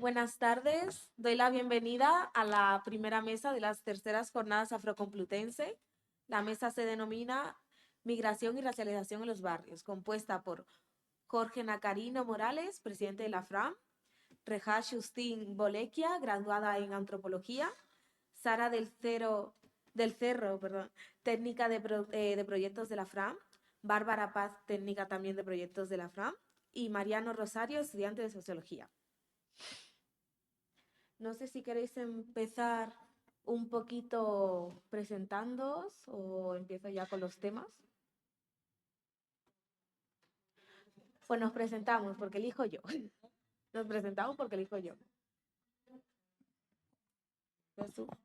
Buenas tardes, doy la bienvenida a la primera mesa de las terceras jornadas afrocomplutense. La mesa se denomina Migración y Racialización en los Barrios, compuesta por Jorge Nacarino Morales, presidente de la FRAM, Reja Justín Bolequia, graduada en Antropología, Sara del Cerro, técnica de proyectos de la FRAM, Bárbara Paz, técnica también de proyectos de la FRAM, y Mariano Rosario, estudiante de Sociología. No sé si queréis empezar un poquito presentándoos o empiezo ya con los temas. Pues nos presentamos porque elijo yo. Nos presentamos porque elijo yo.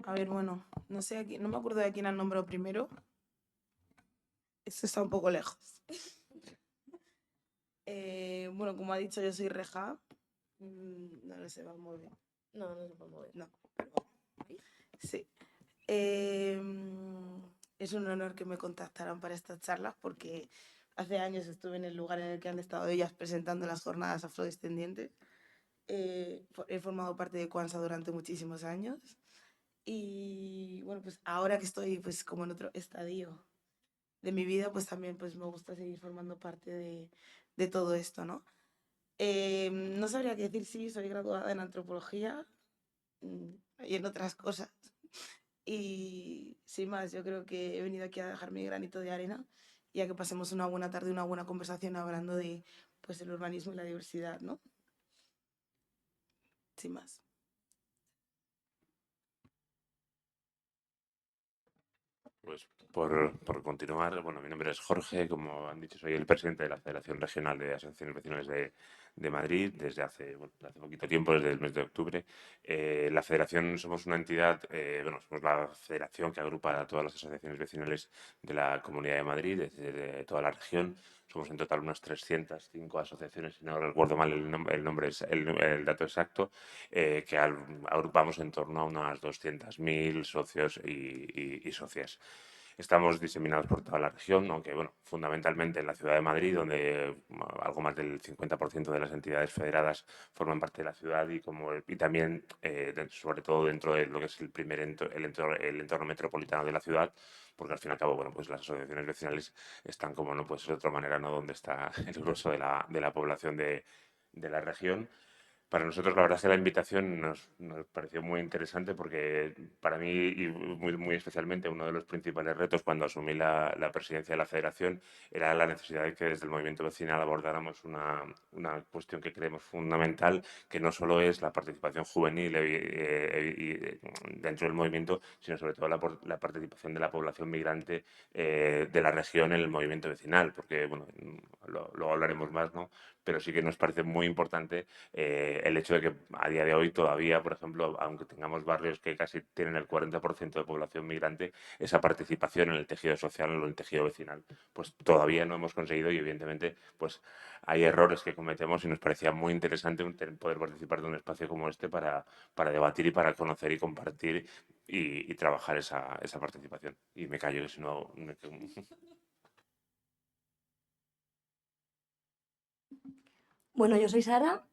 A ver, bueno, no sé, no me acuerdo de quién han nombrado primero. Esto está un poco lejos. Bueno, como ha dicho, yo soy Reja. No se va a mover. No se puede mover. No, pero sí. Es un honor que me contactaran para estas charlas porque hace años estuve en el lugar en el que han estado ellas presentando las jornadas afrodescendientes. He formado parte de Kwanza durante muchísimos años y bueno, pues ahora que estoy pues como en otro estadio de mi vida, pues también pues me gusta seguir formando parte de todo esto, ¿no? No sabría qué decir, sí, soy graduada en antropología y en otras cosas. Y sin más, yo creo que he venido aquí a dejar mi granito de arena y a que pasemos una buena tarde, una buena conversación hablando de pues el urbanismo y la diversidad, ¿no? Sin más. Pues por continuar, bueno, mi nombre es Jorge, como han dicho, soy el presidente de la Federación Regional de Asociaciones Vecinales de Madrid desde hace poquito tiempo, desde el mes de octubre. La federación somos una entidad, somos la federación que agrupa a todas las asociaciones vecinales de la Comunidad de Madrid, de toda la región. Somos en total unas 305 asociaciones, si no recuerdo mal el nombre, el dato exacto, que agrupamos en torno a unas 200.000 socios y socias. Estamos diseminados por toda la región, aunque bueno, fundamentalmente en la ciudad de Madrid, donde algo más del 50% de las entidades federadas forman parte de la ciudad y también, sobre todo dentro de lo que es el entorno metropolitano de la ciudad, porque al fin y al cabo, bueno, pues las asociaciones vecinales están como no puede ser de otra manera, ¿no? Donde está el grueso de la población de la región. Para nosotros, la verdad es que la invitación nos pareció muy interesante porque para mí, y muy especialmente, uno de los principales retos cuando asumí la presidencia de la federación era la necesidad de que desde el movimiento vecinal abordáramos una cuestión que creemos fundamental, que no solo es la participación juvenil dentro del movimiento, sino sobre todo la participación de la población migrante de la región en el movimiento vecinal, porque, bueno, luego hablaremos más, ¿no? Pero sí que nos parece muy importante el hecho de que a día de hoy todavía, por ejemplo, aunque tengamos barrios que casi tienen el 40% de población migrante, esa participación en el tejido social, en el tejido vecinal, pues todavía no hemos conseguido y evidentemente pues hay errores que cometemos y nos parecía muy interesante poder participar de un espacio como este para debatir y para conocer y compartir y trabajar esa participación. Y me callo, que si no... Bueno, yo soy Sara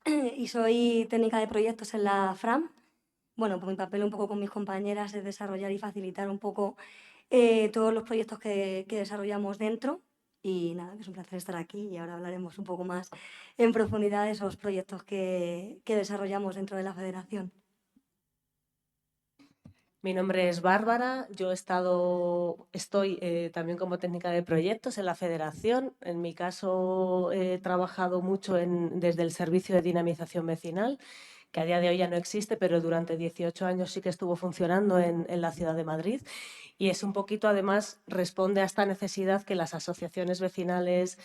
y soy técnica de proyectos en la FRAM. Bueno, pues mi papel un poco con mis compañeras es desarrollar y facilitar un poco todos los proyectos que desarrollamos dentro. Y nada, que es un placer estar aquí y ahora hablaremos un poco más en profundidad de esos proyectos que desarrollamos dentro de la federación. Mi nombre es Bárbara, yo estoy también como técnica de proyectos en la federación. En mi caso he trabajado mucho desde el servicio de dinamización vecinal, que a día de hoy ya no existe, pero durante 18 años sí que estuvo funcionando en la ciudad de Madrid. Y es un poquito, además, responde a esta necesidad que las asociaciones vecinales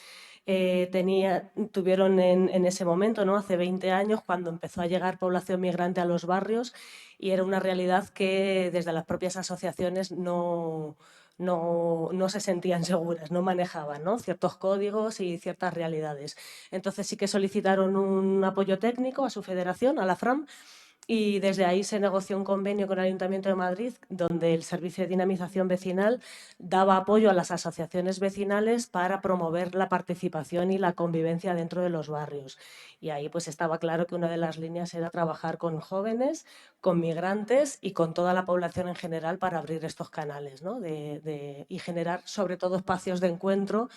tuvieron en ese momento, ¿no? Hace 20 años, cuando empezó a llegar población migrante a los barrios, y era una realidad que desde las propias asociaciones no se sentían seguras, no manejaban, ¿no? Ciertos códigos y ciertas realidades. Entonces sí que solicitaron un apoyo técnico a su federación, a la FRAM, y desde ahí se negoció un convenio con el Ayuntamiento de Madrid, donde el Servicio de Dinamización Vecinal daba apoyo a las asociaciones vecinales para promover la participación y la convivencia dentro de los barrios. Y ahí pues estaba claro que una de las líneas era trabajar con jóvenes, con migrantes y con toda la población en general para abrir estos canales, ¿no? Y generar sobre todo espacios de encuentro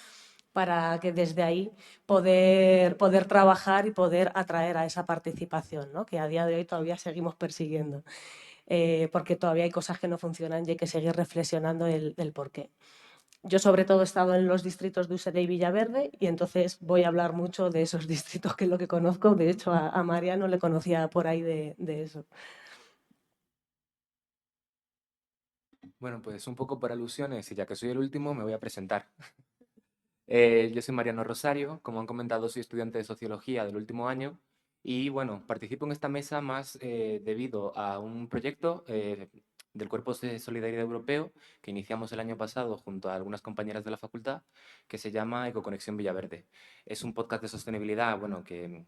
para que desde ahí poder trabajar y poder atraer a esa participación, ¿no? Que a día de hoy todavía seguimos persiguiendo, porque todavía hay cosas que no funcionan y hay que seguir reflexionando el por qué. Yo sobre todo he estado en los distritos de Usera y Villaverde y entonces voy a hablar mucho de esos distritos, que es lo que conozco. De hecho, a Mariano le conocía por ahí de eso. Bueno, pues un poco por alusiones, y ya que soy el último, me voy a presentar. Yo soy Mariano Rosario, como han comentado, soy estudiante de Sociología del último año y bueno, participo en esta mesa más debido a un proyecto del Cuerpo de Solidaridad Europeo que iniciamos el año pasado junto a algunas compañeras de la facultad, que se llama Ecoconexión Villaverde. Es un podcast de sostenibilidad, bueno, que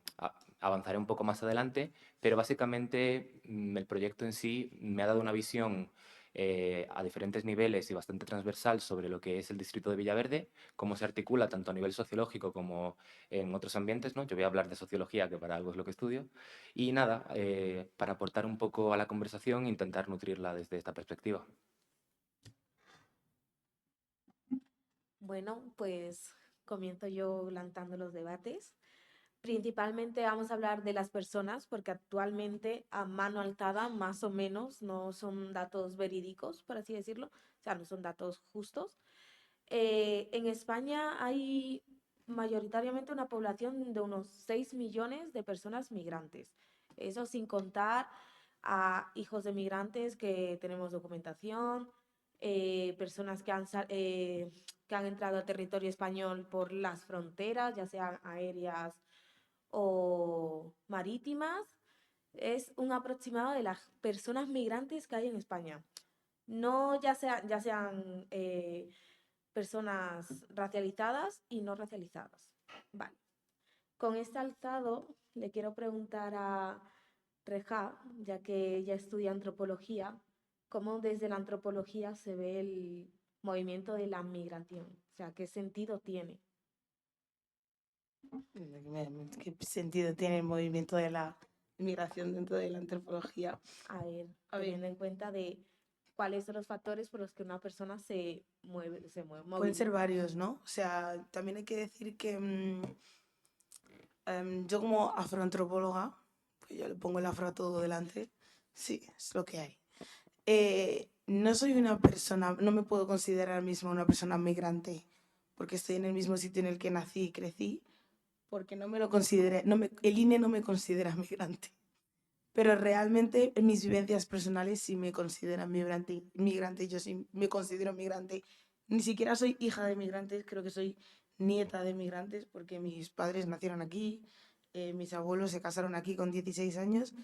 avanzaré un poco más adelante, pero básicamente el proyecto en sí me ha dado una visión a diferentes niveles y bastante transversal sobre lo que es el distrito de Villaverde, cómo se articula tanto a nivel sociológico como en otros ambientes, ¿no? Yo voy a hablar de sociología, que para algo es lo que estudio. Y nada, para aportar un poco a la conversación e intentar nutrirla desde esta perspectiva. Bueno, pues comienzo yo lanzando los debates. Principalmente vamos a hablar de las personas, porque actualmente a mano alzada, más o menos, no son datos verídicos, por así decirlo, o sea, no son datos justos. En España hay mayoritariamente una población de unos 6 millones de personas migrantes. Eso sin contar a hijos de migrantes que tenemos documentación, personas que han entrado al territorio español por las fronteras, ya sean aéreas o marítimas. Es un aproximado de las personas migrantes que hay en España. No ya sean personas racializadas y no racializadas. Vale. Con este alzado le quiero preguntar a Reja, ya que ella estudia antropología, cómo desde la antropología se ve el movimiento de la migración, o sea, qué sentido tiene. ¿Qué sentido tiene el movimiento de la migración dentro de la antropología? A ver, A ver. teniendo en cuenta de cuáles son los factores por los que una persona se mueve, Pueden ser moviliza. varios, ¿no? O sea, también hay que decir que yo como afroantropóloga, pues yo le pongo el afro a todo delante, sí, es lo que hay. No soy una persona, no me puedo considerar misma una persona migrante, porque estoy en el mismo sitio en el que nací y crecí, porque no me lo consideré, el INE no me considera migrante. Pero realmente en mis vivencias personales sí me consideran migrante, yo sí me considero migrante. Ni siquiera soy hija de migrantes, creo que soy nieta de migrantes porque mis padres nacieron aquí, mis abuelos se casaron aquí con 16 años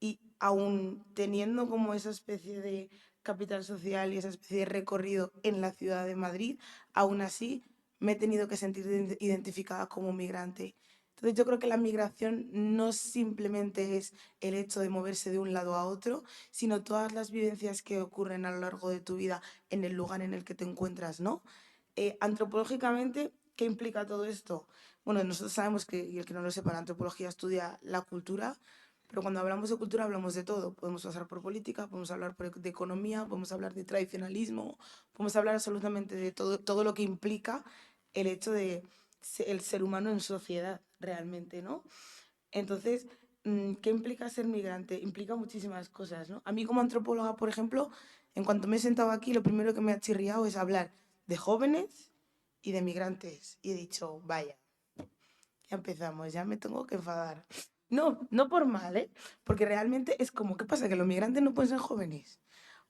y aún teniendo como esa especie de capital social y esa especie de recorrido en la ciudad de Madrid, aún así me he tenido que sentir identificada como migrante. Entonces yo creo que la migración no simplemente es el hecho de moverse de un lado a otro, sino todas las vivencias que ocurren a lo largo de tu vida en el lugar en el que te encuentras, ¿no? Antropológicamente, ¿qué implica todo esto? Bueno, nosotros sabemos que, y el que no lo sepa, la antropología estudia la cultura, pero cuando hablamos de cultura hablamos de todo. Podemos pasar por política, podemos hablar de economía, podemos hablar de tradicionalismo, podemos hablar absolutamente de todo lo que implica el hecho de el ser humano en sociedad realmente, ¿no? Entonces, ¿qué implica ser migrante? Implica muchísimas cosas, ¿no? A mí como antropóloga, por ejemplo, en cuanto me he sentado aquí, lo primero que me ha chirriado es hablar de jóvenes y de migrantes. Y he dicho, vaya, ya empezamos, ya me tengo que enfadar. No, no por mal, ¿eh? Porque realmente es como, ¿qué pasa? ¿Que los migrantes no pueden ser jóvenes?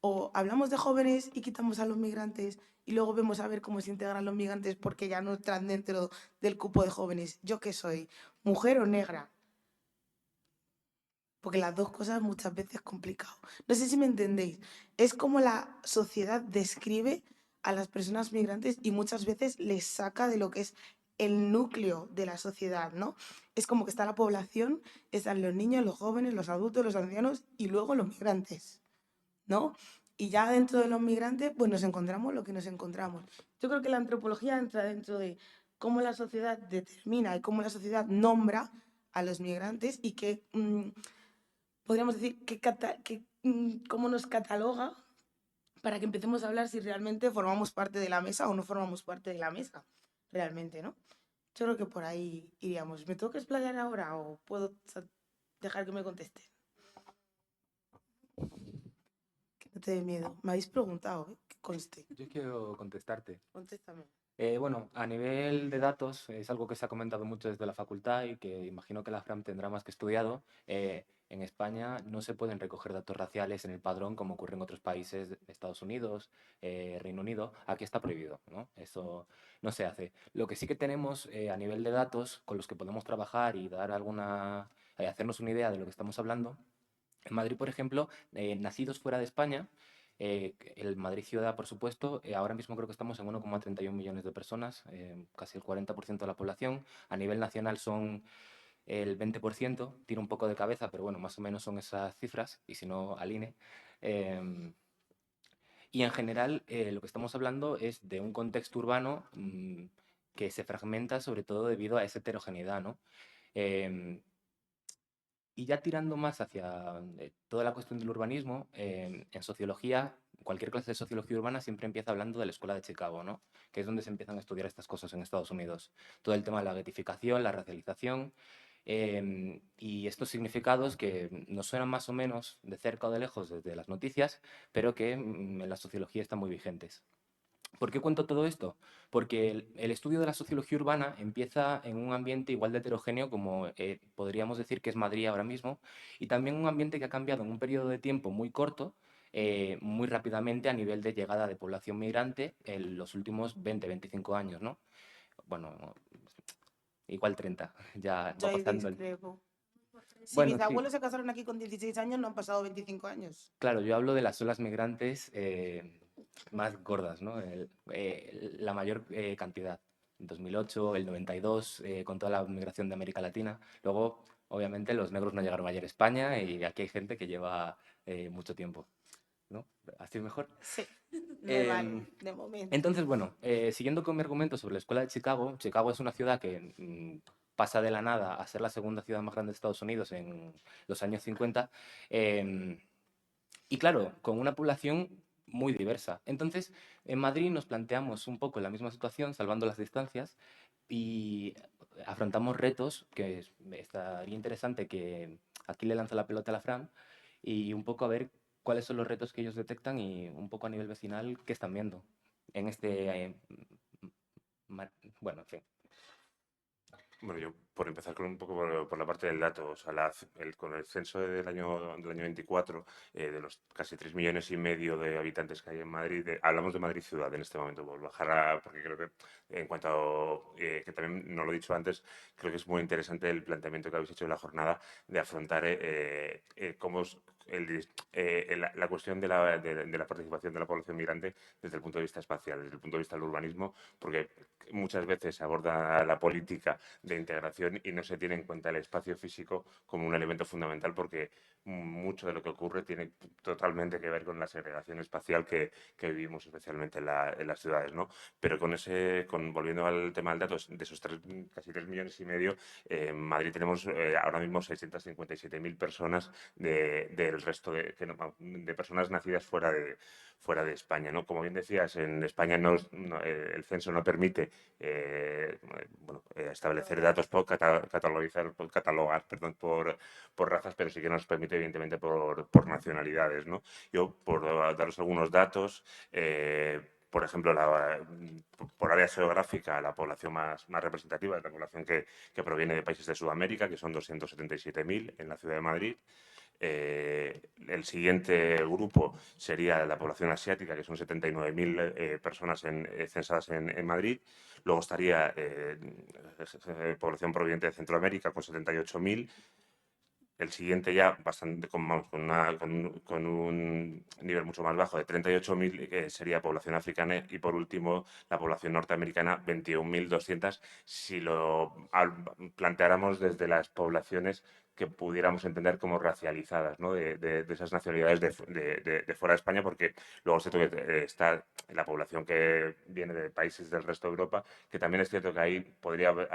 O hablamos de jóvenes y quitamos a los migrantes y luego vemos a ver cómo se integran los migrantes porque ya no están dentro del cupo de jóvenes. ¿Yo qué soy? ¿Mujer o negra? Porque las dos cosas muchas veces es complicado. No sé si me entendéis. Es como la sociedad describe a las personas migrantes y muchas veces les saca de lo que es el núcleo de la sociedad, ¿no? Es como que está la población, están los niños, los jóvenes, los adultos, los ancianos y luego los migrantes, ¿no? Y ya dentro de los migrantes, pues nos encontramos lo que nos encontramos. Yo creo que la antropología entra dentro de cómo la sociedad determina y cómo la sociedad nombra a los migrantes y que, podríamos decir, cómo nos cataloga para que empecemos a hablar si realmente formamos parte de la mesa o no formamos parte de la mesa, realmente, ¿no? Yo creo que por ahí iríamos. ¿Me tengo que explayar ahora o puedo dejar que me conteste? Que no te dé miedo. Me habéis preguntado, ¿eh? Que conste. Yo quiero contestarte. Contéstame. Bueno, a nivel de datos, es algo que se ha comentado mucho desde la facultad y que imagino que la FRAM tendrá más que estudiado. En España no se pueden recoger datos raciales en el padrón como ocurre en otros países de Estados Unidos, Reino Unido. Aquí está prohibido, ¿no? Eso no se hace. Lo que sí que tenemos a nivel de datos con los que podemos trabajar y dar hacernos una idea de lo que estamos hablando. En Madrid, por ejemplo, nacidos fuera de España, el Madrid ciudad, por supuesto, ahora mismo creo que estamos en 1,31 millones de personas, casi el 40% de la población. A nivel nacional son el 20%, tiro un poco de cabeza, pero bueno, más o menos son esas cifras, y si no, al INE. Y en general, lo que estamos hablando es de un contexto urbano que se fragmenta sobre todo debido a esa heterogeneidad, ¿no? Em, y ya tirando más hacia toda la cuestión del urbanismo, en sociología, cualquier clase de sociología urbana siempre empieza hablando de la escuela de Chicago, ¿no? Que es donde se empiezan a estudiar estas cosas en Estados Unidos. Todo el tema de la ghettificación, la racialización y estos significados que nos suenan más o menos de cerca o de lejos desde las noticias, pero que en la sociología están muy vigentes. ¿Por qué cuento todo esto? Porque el estudio de la sociología urbana empieza en un ambiente igual de heterogéneo como podríamos decir que es Madrid ahora mismo, y también un ambiente que ha cambiado en un periodo de tiempo muy corto, muy rápidamente a nivel de llegada de población migrante en los últimos 20-25 años, ¿no? Bueno, igual 30, ya Yo va ahí pasando el... discrepo. Si Bueno, mis sí, abuelos se casaron aquí con 16 años, no han pasado 25 años. claro, yo hablo de las olas migrantes más gordas, ¿no? La mayor cantidad. En 2008, el 92, con toda la migración de América Latina. Luego, obviamente, los negros no llegaron ayer a España y aquí hay gente que lleva mucho tiempo, ¿no? ¿Así es mejor? Sí, me vale, Em, de momento. entonces, bueno, siguiendo con mi argumento sobre la escuela de Chicago, Chicago es una ciudad que pasa de la nada a ser la segunda ciudad más grande de Estados Unidos en los años 50. Y claro, con una población muy diversa. Entonces, en Madrid nos planteamos un poco la misma situación, salvando las distancias, y afrontamos retos que estaría interesante que aquí le lanzo la pelota a la Fran y un poco a ver cuáles son los retos que ellos detectan y un poco a nivel vecinal qué están viendo en este... bueno, en fin. Bueno, yo por empezar con un poco por la parte del dato, o sea, con el censo del año 24, de los casi 3,5 millones de habitantes que hay en Madrid, hablamos de Madrid ciudad en este momento, por bajar porque creo que en cuanto a, que también no lo he dicho antes, creo que es muy interesante el planteamiento que habéis hecho en la jornada de afrontar cómo es la cuestión de la participación de la población migrante desde el punto de vista espacial, desde el punto de vista del urbanismo, porque muchas veces se aborda la política de integración y no se tiene en cuenta el espacio físico como un elemento fundamental porque mucho de lo que ocurre tiene totalmente que ver con la segregación espacial que vivimos especialmente en las ciudades, ¿no? Pero volviendo al tema del dato, de esos casi 3,5 millones, en Madrid tenemos ahora mismo 657.000 personas del resto de personas nacidas fuera de España, ¿no? Como bien decías, en España el censo no permite establecer datos catalogar, perdón, por razas, pero sí que nos permite, evidentemente, por nacionalidades, ¿no? Yo, por daros algunos datos, por ejemplo, por área geográfica, la población más representativa es la población que proviene de países de Sudamérica, que son 277.000 en la ciudad de Madrid. El siguiente grupo sería la población asiática, que son 79.000 personas censadas en Madrid. Luego estaría población proveniente de Centroamérica con 78.000. el siguiente ya bastante vamos, con un nivel mucho más bajo de 38.000, que sería población africana, y por último la población norteamericana, 21.200, si lo planteáramos desde las poblaciones que pudiéramos entender como racializadas, ¿no? de esas nacionalidades de fuera de España, porque luego se que está la población que viene de países del resto de Europa, que también es cierto que ahí podría haber,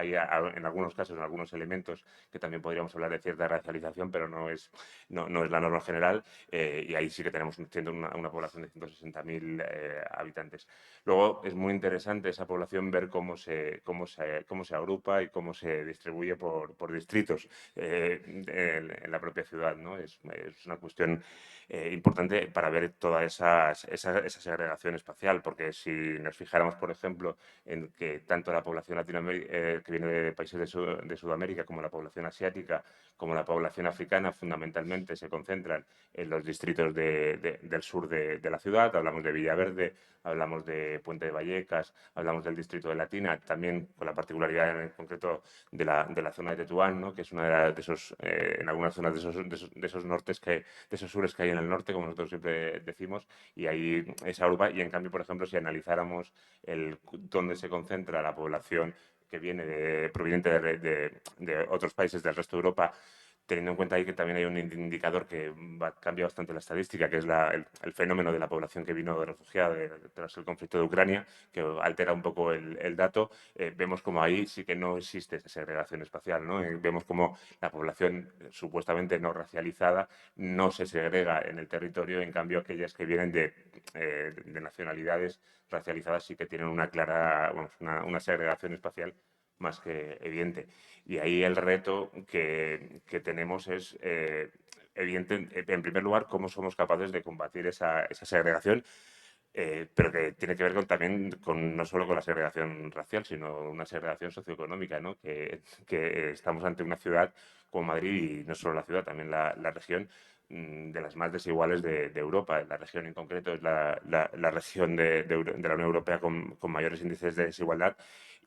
en algunos casos, en algunos elementos, que también podríamos hablar de cierta racialización, pero no es la norma general, y ahí sí que tenemos una población de 160.000 habitantes. Luego es muy interesante esa población ver cómo se agrupa y cómo se distribuye por distritos en la propia ciudad, ¿no? Es una cuestión importante para ver toda esa segregación espacial, porque si nos fijáramos, por ejemplo, en que tanto la población latinoamericana que viene de países de Sudamérica, como la población asiática, como la población africana, fundamentalmente se concentran en los distritos del sur de la ciudad. Hablamos de Villaverde, hablamos de Puente de Vallecas, hablamos del distrito de Latina, también con la particularidad en concreto de la zona de Tetuán, ¿no? Que es una de esos, en algunas zonas de esos nortes de esos sures que hay en el norte, como nosotros siempre decimos, y ahí esa Europa. Y en cambio, por ejemplo, si analizáramos dónde se concentra la población que viene proveniente de otros países del resto de Europa, teniendo en cuenta ahí que también hay un indicador que cambia bastante la estadística, que es el fenómeno de la población que vino refugiada tras el conflicto de Ucrania, que altera un poco el dato. Vemos como ahí sí que no existe esa segregación espacial, ¿no? Vemos como la población supuestamente no racializada no se segrega en el territorio, en cambio aquellas que vienen de nacionalidades racializadas sí que tienen una clara, vamos, una segregación espacial más que evidente. Y ahí el reto que tenemos es evidente, en primer lugar, cómo somos capaces de combatir esa segregación, pero que tiene que ver también no solo con la segregación racial, sino una segregación socioeconómica, ¿no? Que estamos ante una ciudad como Madrid, y no solo la ciudad, también la región, de las más desiguales de Europa. La región en concreto es la región de la Unión Europea con mayores índices de desigualdad,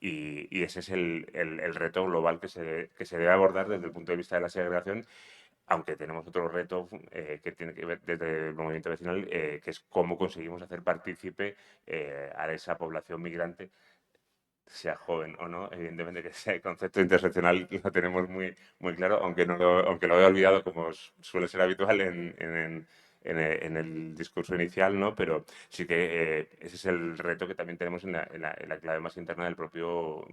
y ese es el reto global que se debe abordar desde el punto de vista de la segregación, aunque tenemos otro reto que tiene que ver desde el movimiento vecinal, que es cómo conseguimos hacer partícipe a esa población migrante, sea joven o no. Evidentemente que ese concepto interseccional lo tenemos muy claro, aunque lo he olvidado, como suele ser habitual en el discurso inicial, ¿no? Pero sí que ese es el reto que también tenemos en la clave más interna del propio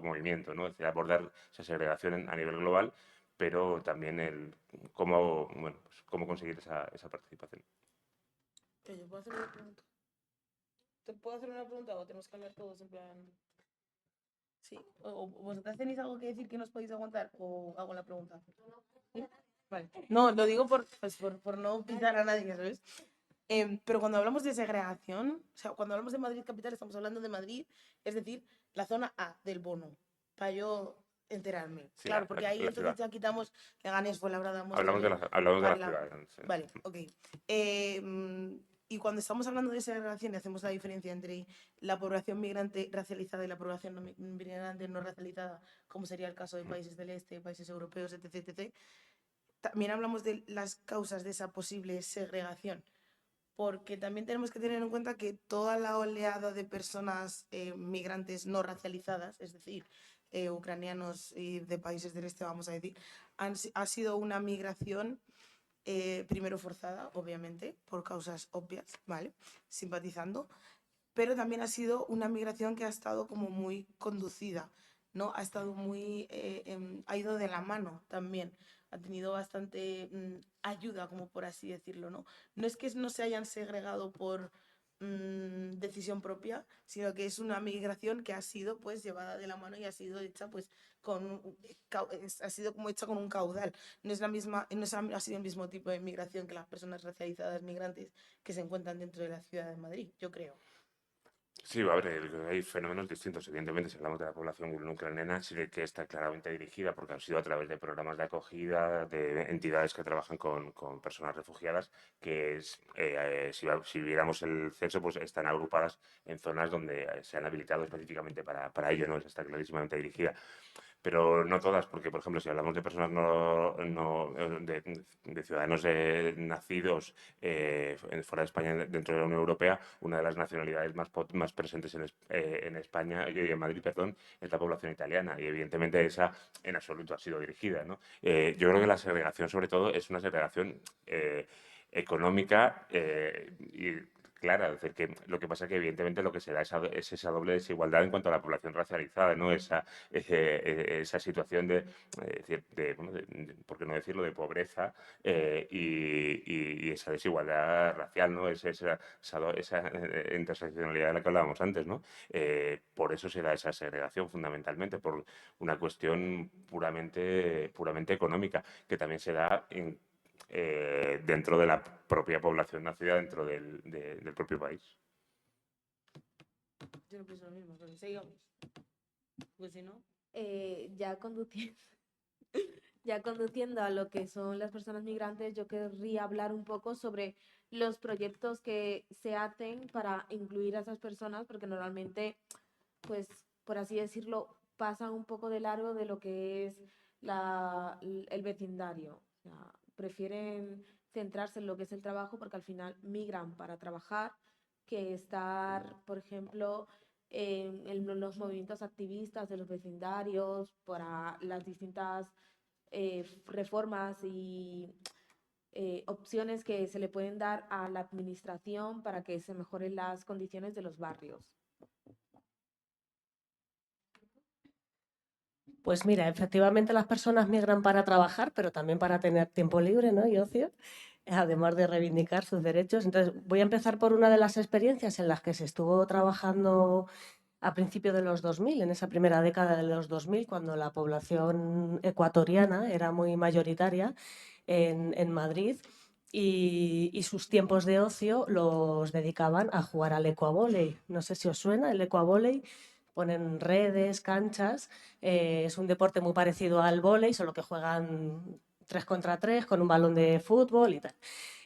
movimiento, ¿no? Es decir, abordar esa segregación a nivel global, pero también bueno, pues cómo conseguir esa participación. Oye, ¿puedo hacer una pregunta? ¿Te puedo hacer una pregunta o tenemos que hablar todos en plan? Sí. ¿O vosotras tenéis algo que decir que nos podéis aguantar? ¿O hago la pregunta? ¿Sí? Vale. No, lo digo por no pisar a nadie, ¿sabes? Pero cuando hablamos de segregación, o sea, cuando hablamos de Madrid capital, estamos hablando de Madrid, es decir, la zona A del bono, para yo enterarme. Sí, Claro, porque ahí la entonces ciudad. ya quitamos Leganés, Fuenlabrada, Hablamos de Móstoles. hablamos de la Vale, ciudad. Sí. vale, ok. Y cuando estamos hablando de segregación, hacemos la diferencia entre la población migrante racializada y la población migrante no racializada, como sería el caso de países del este, países europeos, etc, etc. También hablamos de las causas de esa posible segregación, porque también tenemos que tener en cuenta que toda la oleada de personas migrantes no racializadas, es decir, ucranianos y de países del este, vamos a decir, ha sido una migración primero forzada, obviamente, por causas obvias, ¿vale? Simpatizando, pero también ha sido una migración que ha estado como muy conducida, ¿no? Ha estado muy, ha ido de la mano también, ha tenido bastante ayuda, como por así decirlo, ¿no? No es que no se hayan segregado por decisión propia, sino que es una migración que ha sido pues llevada de la mano y ha sido hecha pues ha sido como hecha con un caudal. No es la misma, no ha sido el mismo tipo de migración que las personas racializadas migrantes que se encuentran dentro de la ciudad de Madrid, yo creo. Sí, a ver, hay fenómenos distintos. Evidentemente, si hablamos de la población ucraniana, sí que está claramente dirigida, porque ha sido a través de programas de acogida, de entidades que trabajan con personas refugiadas, que si viéramos el censo, pues están agrupadas en zonas donde se han habilitado específicamente para ello, ¿no? Está clarísimamente dirigida. pero no todas, porque, por ejemplo, si hablamos de personas de ciudadanos nacidos fuera de España, dentro de la Unión Europea, una de las nacionalidades más presentes en España y en Madrid, perdón, es la población italiana, y evidentemente esa en absoluto ha sido dirigida, ¿no? Yo creo que la segregación, sobre todo, es una segregación económica y clara. Es decir, que lo que pasa es que evidentemente lo que se da es esa doble desigualdad en cuanto a la población racializada, ¿no? Esa situación bueno, por qué no decirlo, de pobreza y esa desigualdad racial, ¿no? Esa interseccionalidad de la que hablábamos antes, ¿no? Por eso se da esa segregación fundamentalmente, por una cuestión puramente económica, que también se da dentro de la propia población nacida dentro del propio país. Yo no pienso lo mismo, pero sigamos. Pues si no... Ya conduciendo, ya conduciendo a lo que son las personas migrantes, yo querría hablar un poco sobre los proyectos que se hacen para incluir a esas personas, porque normalmente, pues, por así decirlo, pasan un poco de largo de lo que es el vecindario. O sea, prefieren centrarse en lo que es el trabajo porque al final migran para trabajar que estar, por ejemplo, en los movimientos activistas de los vecindarios para las distintas reformas y opciones que se le pueden dar a la administración para que se mejoren las condiciones de los barrios. Pues mira, efectivamente las personas migran para trabajar, pero también para tener tiempo libre, ¿no? Y ocio, además de reivindicar sus derechos. Entonces, voy a empezar por una de las experiencias en las que se estuvo trabajando a principios de los 2000, en esa primera década de los 2000, cuando la población ecuatoriana era muy mayoritaria en Madrid y sus tiempos de ocio los dedicaban a jugar al ecuavóley. No sé si os suena el ecuavóley. Ponen redes, canchas, es un deporte muy parecido al vóley, solo que juegan 3 contra 3 con un balón de fútbol y tal.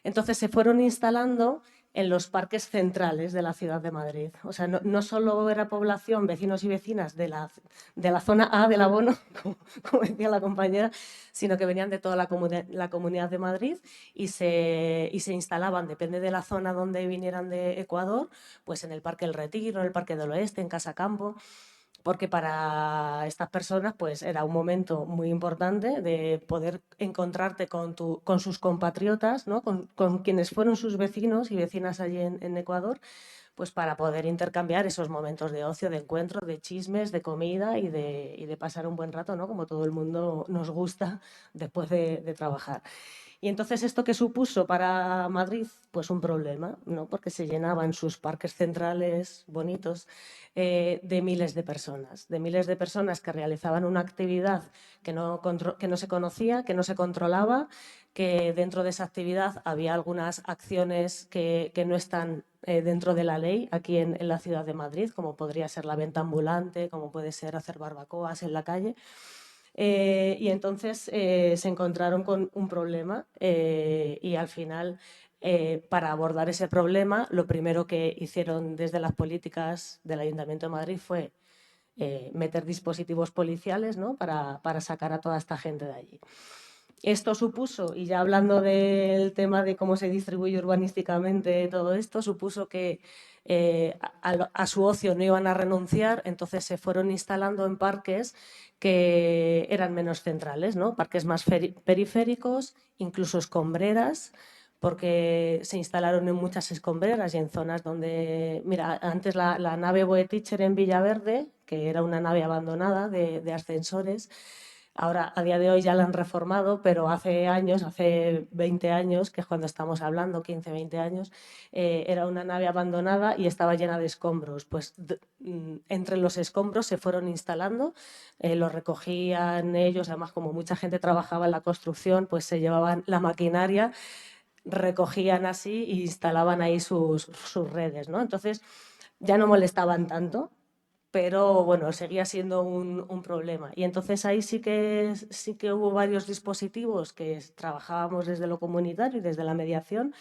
Entonces se fueron instalando en los parques centrales de la ciudad de Madrid. O sea, no solo era población, vecinos y vecinas de la zona A del abono, como decía la compañera, sino que venían de toda la comunidad de Madrid y se instalaban, depende de la zona donde vinieran de Ecuador, pues en el Parque El Retiro, en el Parque del Oeste, en Casa Campo, porque para estas personas pues era un momento muy importante de poder encontrarte con sus compatriotas, ¿no? con quienes fueron sus vecinos y vecinas allí en Ecuador, pues para poder intercambiar esos momentos de ocio, de encuentro, de chismes, de comida y de pasar un buen rato, ¿no? Como todo el mundo nos gusta después de trabajar. Y entonces, ¿esto qué supuso para Madrid? Pues un problema, ¿no? Porque se llenaban sus parques centrales bonitos de miles de personas que realizaban una actividad que no se conocía, que no se controlaba, que dentro de esa actividad había algunas acciones que no están dentro de la ley aquí en la ciudad de Madrid, como podría ser la venta ambulante, como puede ser hacer barbacoas en la calle. Y entonces se encontraron con un problema y al final, para abordar ese problema, lo primero que hicieron desde las políticas del Ayuntamiento de Madrid fue meter dispositivos policiales, ¿no? para sacar a toda esta gente de allí. Esto supuso, y ya hablando del tema de cómo se distribuye urbanísticamente todo esto, supuso que a su ocio no iban a renunciar, entonces se fueron instalando en parques que eran menos centrales, ¿no? Parques más periféricos, incluso escombreras, porque se instalaron en muchas escombreras y en zonas donde, mira, antes la nave Boetticher en Villaverde, que era una nave abandonada de ascensores, ahora, a día de hoy ya la han reformado, pero hace años, hace 20 años, que es cuando estamos hablando, 15, 20 años, era una nave abandonada y estaba llena de escombros. Pues entre los escombros se fueron instalando, los recogían ellos, además como mucha gente trabajaba en la construcción, pues se llevaban la maquinaria, recogían así e instalaban ahí sus redes, ¿no? Entonces ya no molestaban tanto, pero bueno, seguía siendo un problema. Y entonces ahí sí que hubo varios dispositivos que trabajábamos desde lo comunitario y desde la mediación,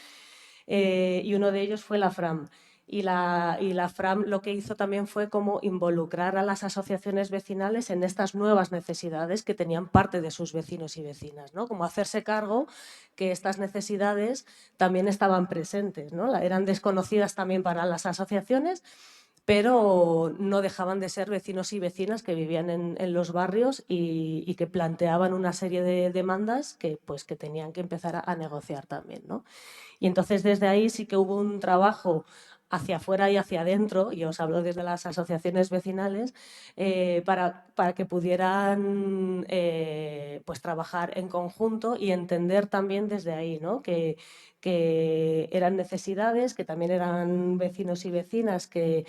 y uno de ellos fue la FRAM. Y la FRAM lo que hizo también fue como involucrar a las asociaciones vecinales en estas nuevas necesidades que tenían parte de sus vecinos y vecinas, ¿no? Como hacerse cargo que estas necesidades también estaban presentes, ¿no? Eran desconocidas también para las asociaciones, pero no dejaban de ser vecinos y vecinas que vivían en los barrios y que planteaban una serie de demandas que, pues, que tenían que empezar a negociar también, ¿no? Y entonces desde ahí sí que hubo un trabajo hacia afuera y hacia adentro, y os hablo desde las asociaciones vecinales, para que pudieran pues trabajar en conjunto y entender también desde ahí, ¿no? Que eran necesidades, que también eran vecinos y vecinas que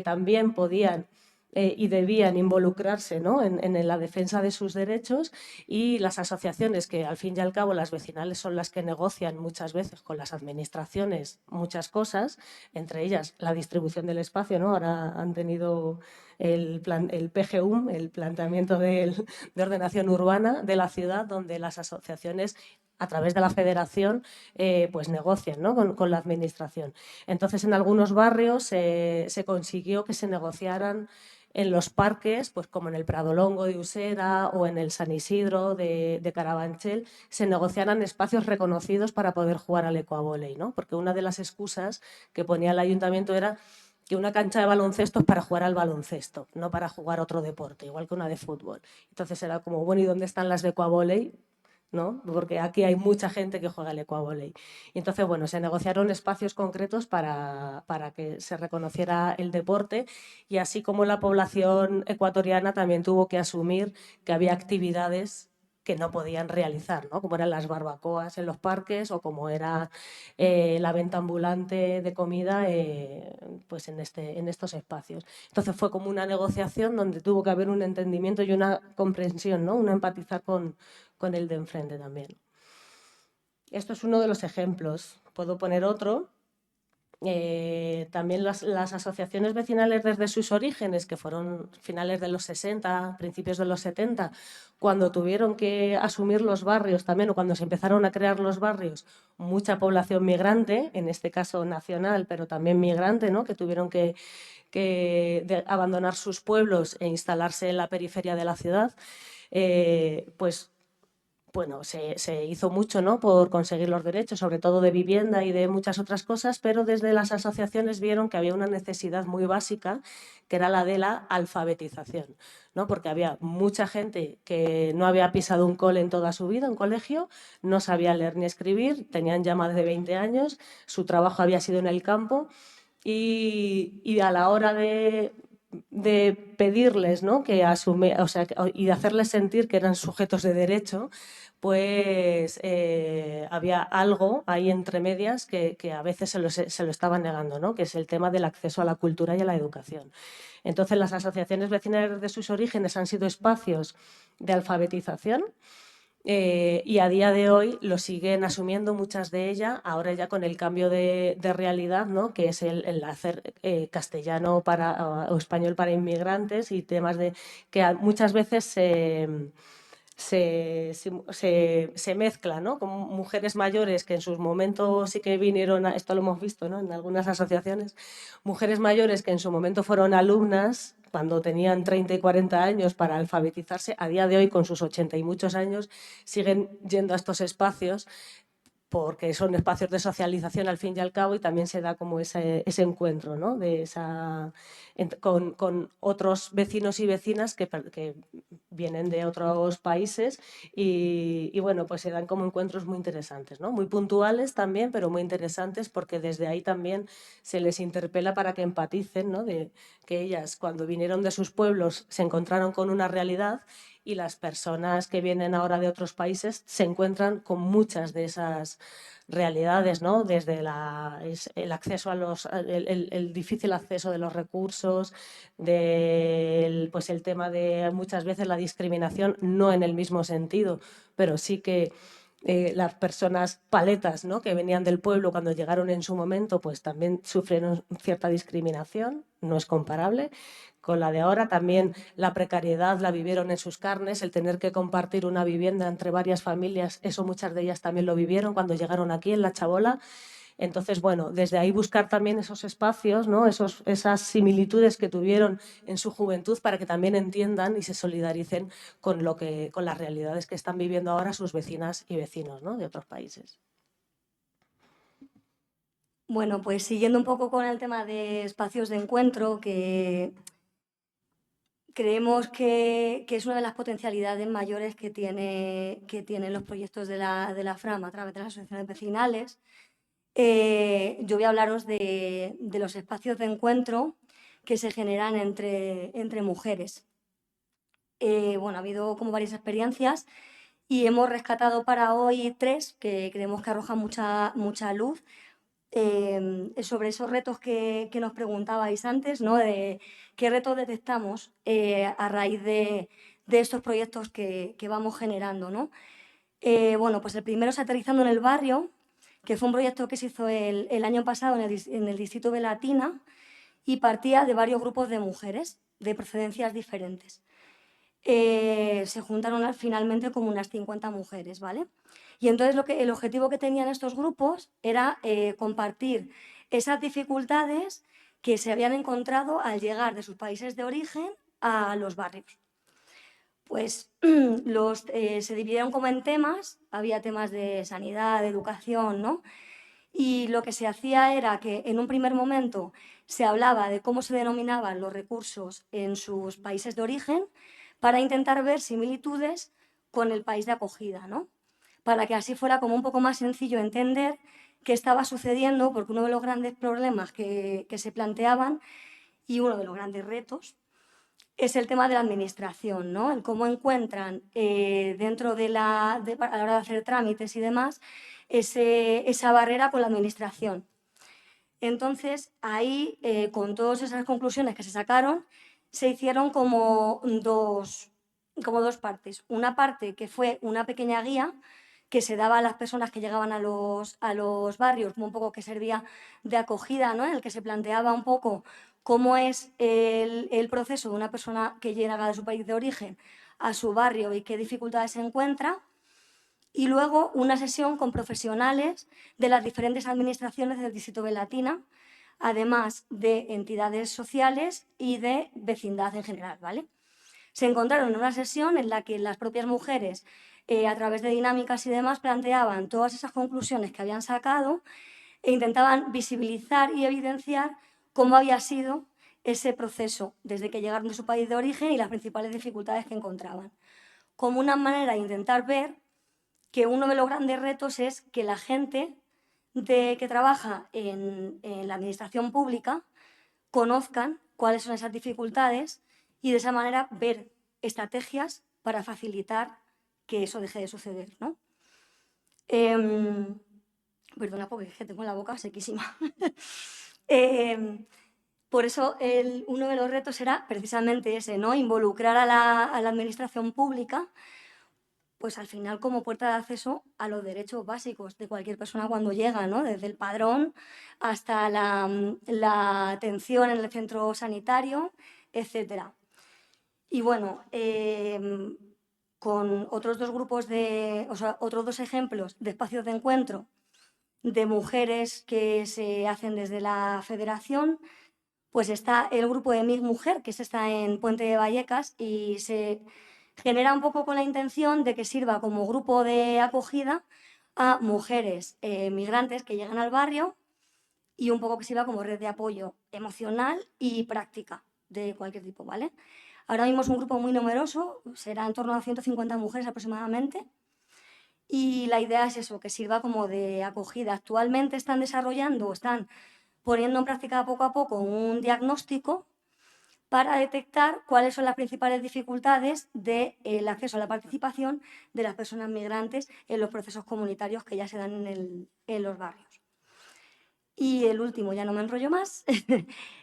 también podían y debían involucrarse, ¿no? en la defensa de sus derechos, y las asociaciones, que al fin y al cabo las vecinales son las que negocian muchas veces con las administraciones muchas cosas, entre ellas la distribución del espacio, ¿no? Ahora han tenido el PGUM, el planteamiento de ordenación urbana de la ciudad, donde las asociaciones a través de la federación pues negocian, ¿no? con la administración. Entonces, en algunos barrios se consiguió que se negociaran en los parques, pues como en el Pradolongo de Usera o en el San Isidro de Carabanchel, se negociaran espacios reconocidos para poder jugar al ecuavóley, ¿no? Porque una de las excusas que ponía el ayuntamiento era que una cancha de baloncesto es para jugar al baloncesto, no para jugar otro deporte, igual que una de fútbol. Entonces era como, bueno, ¿y dónde están las de ecuavóley? ¿No? Porque aquí hay mucha gente que juega al ecuavóley. Y entonces, bueno, se negociaron espacios concretos para que se reconociera el deporte, y así como la población ecuatoriana también tuvo que asumir que había actividades que no podían realizar, ¿no? Como eran las barbacoas en los parques o como era la venta ambulante de comida pues en estos espacios. Entonces fue como una negociación donde tuvo que haber un entendimiento y una comprensión, ¿no? Una empatizar con el de enfrente también. Esto es uno de los ejemplos. Puedo poner otro. También las asociaciones vecinales desde sus orígenes, que fueron finales de los 60, principios de los 70, cuando tuvieron que asumir los barrios también, o cuando se empezaron a crear los barrios, mucha población migrante, en este caso nacional, pero también migrante, ¿no? Que tuvieron que abandonar sus pueblos e instalarse en la periferia de la ciudad, pues bueno, se hizo mucho, ¿no? Por conseguir los derechos, sobre todo de vivienda y de muchas otras cosas, pero desde las asociaciones vieron que había una necesidad muy básica, que era la de la alfabetización, ¿no? Porque había mucha gente que no había pisado un cole en toda su vida, un colegio, no sabía leer ni escribir, tenían ya más de 20 años, su trabajo había sido en el campo, y a la hora de pedirles, ¿no? Que o sea, y de hacerles sentir que eran sujetos de derecho, pues había algo ahí entre medias que a veces se lo estaban negando, ¿no? Que es el tema del acceso a la cultura y a la educación. Entonces, las asociaciones vecinales de sus orígenes han sido espacios de alfabetización, y a día de hoy lo siguen asumiendo muchas de ellas, ahora ya con el cambio de realidad, ¿no? Que es el hacer castellano o español para inmigrantes, y temas de que muchas veces se mezcla, ¿no? Con mujeres mayores que en sus momentos sí que vinieron, esto lo hemos visto, ¿no? En algunas asociaciones, mujeres mayores que en su momento fueron alumnas cuando tenían 30 y 40 años para alfabetizarse, a día de hoy con sus 80 y muchos años siguen yendo a estos espacios porque son espacios de socialización al fin y al cabo, y también se da como ese encuentro, ¿no? Con otros vecinos y vecinas que vienen de otros países, y bueno, pues se dan como encuentros muy interesantes, ¿no? Muy puntuales también, pero muy interesantes, porque desde ahí también se les interpela para que empaticen, ¿no? De que ellas, cuando vinieron de sus pueblos, se encontraron con una realidad, y las personas que vienen ahora de otros países se encuentran con muchas de esas realidades, ¿no? Desde el acceso el difícil acceso de los recursos, pues el tema de muchas veces la discriminación, no en el mismo sentido, pero sí que las personas paletas, ¿no? Que venían del pueblo cuando llegaron en su momento, pues también sufrieron cierta discriminación, no es comparable con la de ahora. También la precariedad la vivieron en sus carnes, el tener que compartir una vivienda entre varias familias, eso muchas de ellas también lo vivieron cuando llegaron aquí en La Chabola. Entonces, bueno, desde ahí buscar también esos espacios, ¿no? Esas similitudes que tuvieron en su juventud para que también entiendan y se solidaricen con las realidades que están viviendo ahora sus vecinas y vecinos, ¿no? De otros países. Bueno, pues siguiendo un poco con el tema de espacios de encuentro, que creemos que es una de las potencialidades mayores que tienen los proyectos de la FRAM a través de las asociaciones vecinales. Yo voy a hablaros de los espacios de encuentro que se generan entre mujeres. Bueno, ha habido como varias experiencias y hemos rescatado para hoy 3 que creemos que arrojan mucha luz sobre esos retos que nos preguntabais antes, ¿no? De qué retos detectamos a raíz de estos proyectos que vamos generando, ¿no? Bueno, pues el primero es Aterrizando en el Barrio, que fue un proyecto que se hizo el año pasado en el distrito de Latina y partía de varios grupos de mujeres de procedencias diferentes. Se juntaron finalmente como unas 50 mujeres, ¿vale? Y entonces el objetivo que tenían estos grupos era compartir esas dificultades que se habían encontrado al llegar de sus países de origen a los barrios. Pues se dividieron como en temas, había temas de sanidad, de educación, ¿no? Y lo que se hacía era que en un primer momento se hablaba de cómo se denominaban los recursos en sus países de origen para intentar ver similitudes con el país de acogida, ¿no? Para que así fuera como un poco más sencillo entender qué estaba sucediendo, porque uno de los grandes problemas que se planteaban y uno de los grandes retos es el tema de la administración, ¿no? El cómo encuentran dentro a la hora de hacer trámites y demás esa barrera con la administración. Entonces, ahí, con todas esas conclusiones que se sacaron, se hicieron como dos partes. Una parte que fue una pequeña guía que se daba a las personas que llegaban a los barrios, como un poco que servía de acogida, ¿no? En el que se planteaba un poco cómo es el proceso de una persona que llega de su país de origen a su barrio y qué dificultades se encuentra. Y luego una sesión con profesionales de las diferentes administraciones del distrito de Latina, además de entidades sociales y de vecindad en general, ¿vale? Se encontraron en una sesión en la que las propias mujeres, a través de dinámicas y demás, planteaban todas esas conclusiones que habían sacado e intentaban visibilizar y evidenciar cómo había sido ese proceso desde que llegaron de su país de origen y las principales dificultades que encontraban. Como una manera de intentar ver que uno de los grandes retos es que la gente que trabaja en la administración pública conozcan cuáles son esas dificultades y de esa manera ver estrategias para facilitar que eso deje de suceder, ¿no? Perdona, porque es que tengo la boca sequísima. Por eso uno de los retos era precisamente ese, ¿no? Involucrar a la administración pública, pues al final como puerta de acceso a los derechos básicos de cualquier persona cuando llega, ¿no? Desde el padrón hasta la atención en el centro sanitario, etc. Y bueno, con otros dos otros 2 ejemplos de espacios de encuentro de mujeres que se hacen desde la federación, pues está el grupo de Mig Mujer, que está en Puente de Vallecas y se genera un poco con la intención de que sirva como grupo de acogida a mujeres migrantes que llegan al barrio y un poco que sirva como red de apoyo emocional y práctica de cualquier tipo, ¿vale? Ahora mismo es un grupo muy numeroso, será en torno a 150 mujeres aproximadamente, y la idea es eso, que sirva como de acogida. Actualmente están desarrollando o están poniendo en práctica poco a poco un diagnóstico para detectar cuáles son las principales dificultades del acceso a la participación de las personas migrantes en los procesos comunitarios que ya se dan en los barrios. Y el último, ya no me enrollo más,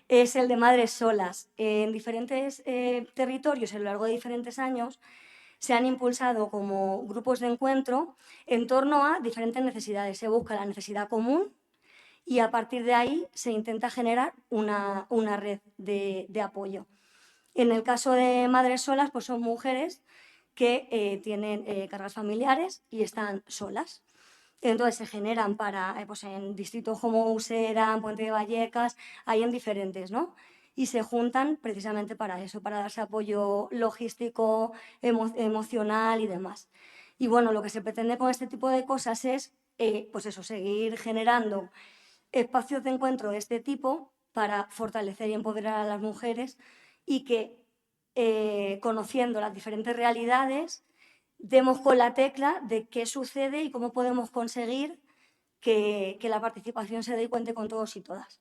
es el de madres solas. En diferentes territorios, a lo largo de diferentes años, se han impulsado como grupos de encuentro en torno a diferentes necesidades. Se busca la necesidad común y a partir de ahí se intenta generar una red de apoyo. En el caso de madres solas, pues son mujeres que tienen cargas familiares y están solas. Entonces se generan para, pues en distritos como Usera, en Puente de Vallecas, hay en diferentes, ¿no? Y se juntan precisamente para eso, para darse apoyo logístico, emocional y demás. Y bueno, lo que se pretende con este tipo de cosas es, pues eso, seguir generando espacios de encuentro de este tipo para fortalecer y empoderar a las mujeres y que, conociendo las diferentes realidades, demos con la tecla de qué sucede y cómo podemos conseguir que la participación se dé y cuente con todos y todas.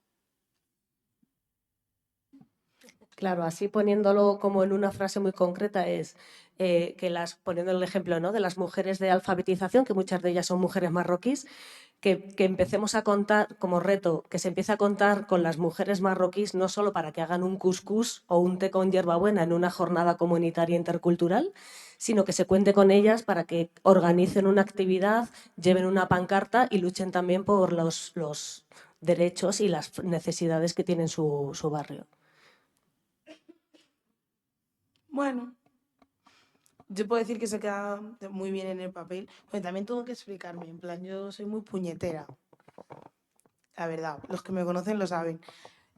Claro, así poniéndolo como en una frase muy concreta es poniendo el ejemplo, ¿no?, de las mujeres de alfabetización, que muchas de ellas son mujeres marroquíes, que empecemos a contar como reto, que se empiece a contar con las mujeres marroquíes no solo para que hagan un cuscús o un té con hierbabuena en una jornada comunitaria intercultural, sino que se cuente con ellas para que organicen una actividad, lleven una pancarta y luchen también por los derechos y las necesidades que tiene su barrio. Bueno, yo puedo decir que se queda muy bien en el papel, pero también tengo que explicarme, en plan, yo soy muy puñetera, la verdad, los que me conocen lo saben.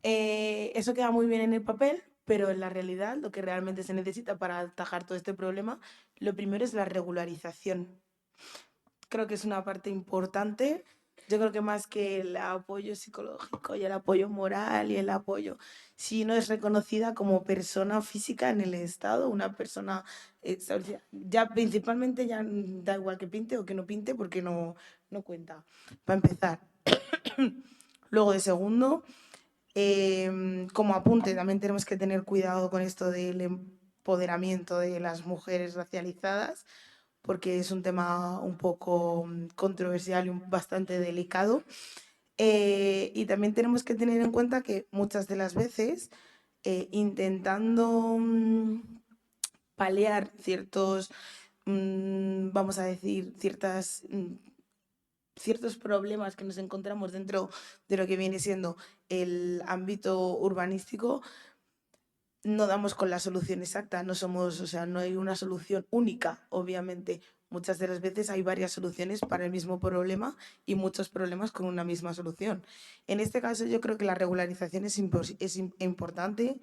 Eso queda muy bien en el papel, pero en la realidad lo que realmente se necesita para atajar todo este problema, lo primero es la regularización. Creo que es una parte importante. Yo creo que más que el apoyo psicológico y el apoyo moral y el apoyo, si no es reconocida como persona física en el Estado, una persona establecida, ya principalmente ya da igual que pinte o que no pinte porque no cuenta, para empezar. Luego de segundo, como apunte, también tenemos que tener cuidado con esto del empoderamiento de las mujeres racializadas, porque es un tema un poco controversial y bastante delicado. Y también tenemos que tener en cuenta que muchas de las veces, intentando paliar ciertos, vamos a decir, ciertos problemas que nos encontramos dentro de lo que viene siendo el ámbito urbanístico, no damos con la solución exacta, no somos, o sea, no hay una solución única, obviamente. Muchas de las veces hay varias soluciones para el mismo problema y muchos problemas con una misma solución. En este caso yo creo que la regularización es importante.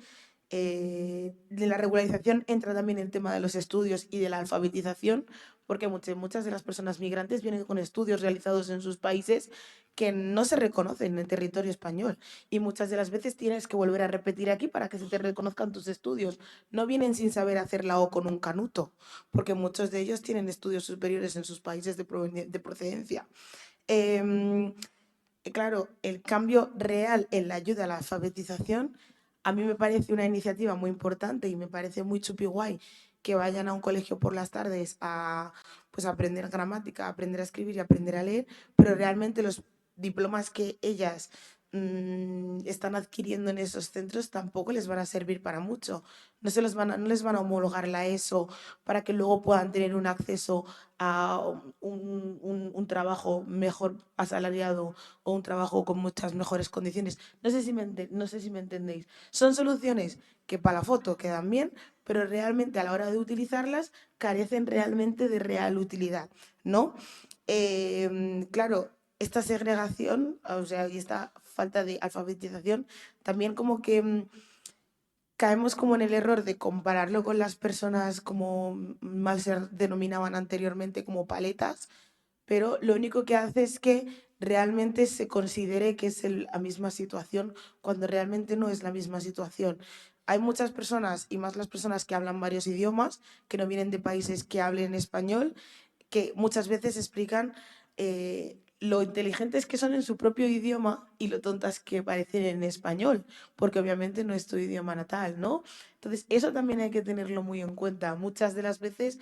De la regularización entra también el tema de los estudios y de la alfabetización, porque muchas de las personas migrantes vienen con estudios realizados en sus países que no se reconocen en el territorio español. Y muchas de las veces tienes que volver a repetir aquí para que se te reconozcan tus estudios. No vienen sin saber hacer la O con un canuto, porque muchos de ellos tienen estudios superiores en sus países de procedencia. Claro, el cambio real en la ayuda a la alfabetización a mí me parece una iniciativa muy importante y me parece muy chupi guay que vayan a un colegio por las tardes a pues, aprender gramática, aprender a escribir y aprender a leer, pero realmente los diplomas que ellas están adquiriendo en esos centros tampoco les van a servir para mucho. No les van a homologar la ESO para que luego puedan tener un acceso a un trabajo mejor asalariado o un trabajo con muchas mejores condiciones. No sé si me entendéis. Son soluciones que para la foto quedan bien, pero realmente a la hora de utilizarlas carecen realmente de real utilidad, ¿no? Claro, esta segregación, o sea, y esta falta de alfabetización, también como que caemos como en el error de compararlo con las personas como mal se denominaban anteriormente como paletas, pero lo único que hace es que realmente se considere que es la misma situación cuando realmente no es la misma situación. Hay muchas personas, y más las personas que hablan varios idiomas, que no vienen de países que hablen español, que muchas veces explican lo inteligentes que son en su propio idioma y lo tontas que parecen en español, porque obviamente no es tu idioma natal, ¿no? Entonces, eso también hay que tenerlo muy en cuenta. Muchas de las veces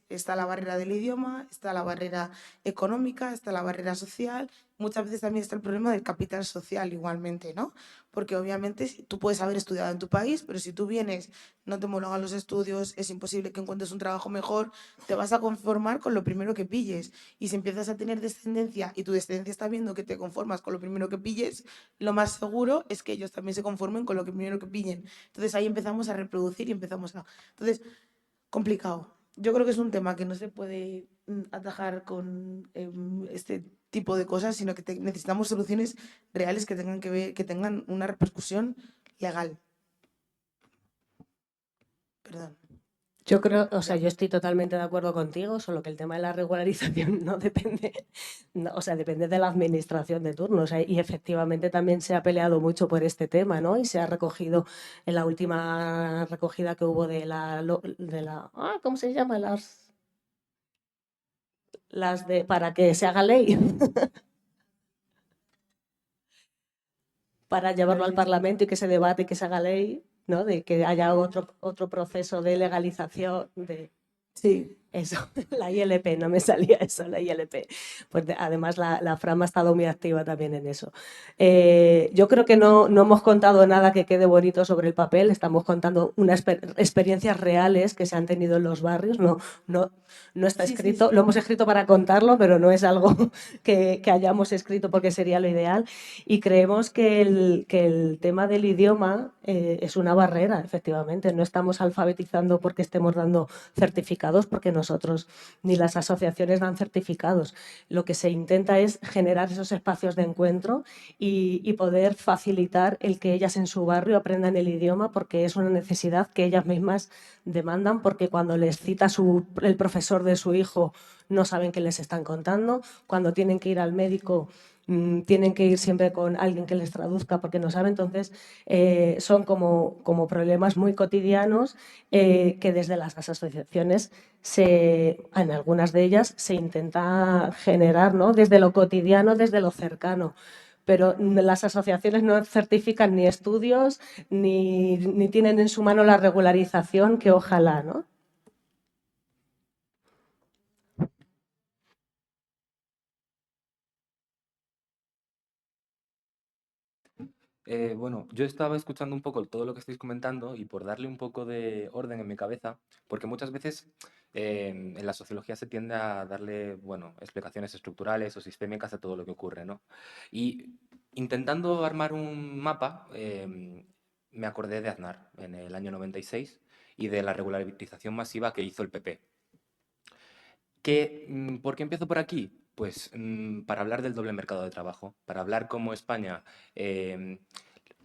está la barrera del idioma, está la barrera económica, está la barrera social, muchas veces también está el problema del capital social igualmente, ¿no? Porque obviamente tú puedes haber estudiado en tu país, pero si tú vienes, no te homologan los estudios, es imposible que encuentres un trabajo mejor, te vas a conformar con lo primero que pilles. Y si empiezas a tener descendencia y tu descendencia está viendo que te conformas con lo primero que pilles, lo más seguro es que ellos también se conformen con lo primero que pillen. Entonces ahí empezamos a reproducir y empezamos a... Entonces, complicado. yo creo que es un tema que no se puede atajar con este tipo de cosas, sino que necesitamos soluciones reales que tengan que ver, que tengan una repercusión legal. Perdón. Yo creo, o sea, yo estoy totalmente de acuerdo contigo, solo que el tema de la regularización no depende, o sea, depende de la administración de turno. O sea, y efectivamente también se ha peleado mucho por este tema, ¿no? Y se ha recogido en la última recogida que hubo ¿cómo se llama? Para que se haga ley, para llevarlo al Parlamento y que se debate y que se haga ley, ¿no? De que haya otro proceso de legalización de... Sí. Eso, la ILP, no me salía eso, la ILP. Pues además la Fram ha estado muy activa también en eso. Yo creo que no hemos contado nada que quede bonito sobre el papel, estamos contando unas experiencias reales que se han tenido en los barrios, no está escrito, lo hemos escrito para contarlo, pero no es algo que hayamos escrito porque sería lo ideal. Y creemos que el tema del idioma es una barrera, efectivamente. No estamos alfabetizando porque estemos dando certificados, porque nosotros ni las asociaciones dan certificados. Lo que se intenta es generar esos espacios de encuentro y poder facilitar el que ellas en su barrio aprendan el idioma, porque es una necesidad que ellas mismas demandan, porque cuando les cita el profesor de su hijo no saben qué les están contando, cuando tienen que ir al médico tienen que ir siempre con alguien que les traduzca porque no saben. Entonces, son como problemas muy cotidianos que desde las asociaciones, en algunas de ellas, se intenta generar, ¿no? Desde lo cotidiano, desde lo cercano. Pero las asociaciones no certifican ni estudios ni tienen en su mano la regularización, que ojalá, ¿no? Bueno, yo estaba escuchando un poco todo lo que estáis comentando y por darle un poco de orden en mi cabeza, porque muchas veces en la sociología se tiende a darle, bueno, explicaciones estructurales o sistémicas a todo lo que ocurre, ¿no? Y intentando armar un mapa, me acordé de Aznar en el año 96 y de la regularización masiva que hizo el PP. ¿Por qué empiezo por aquí? Pues para hablar del doble mercado de trabajo, para hablar cómo España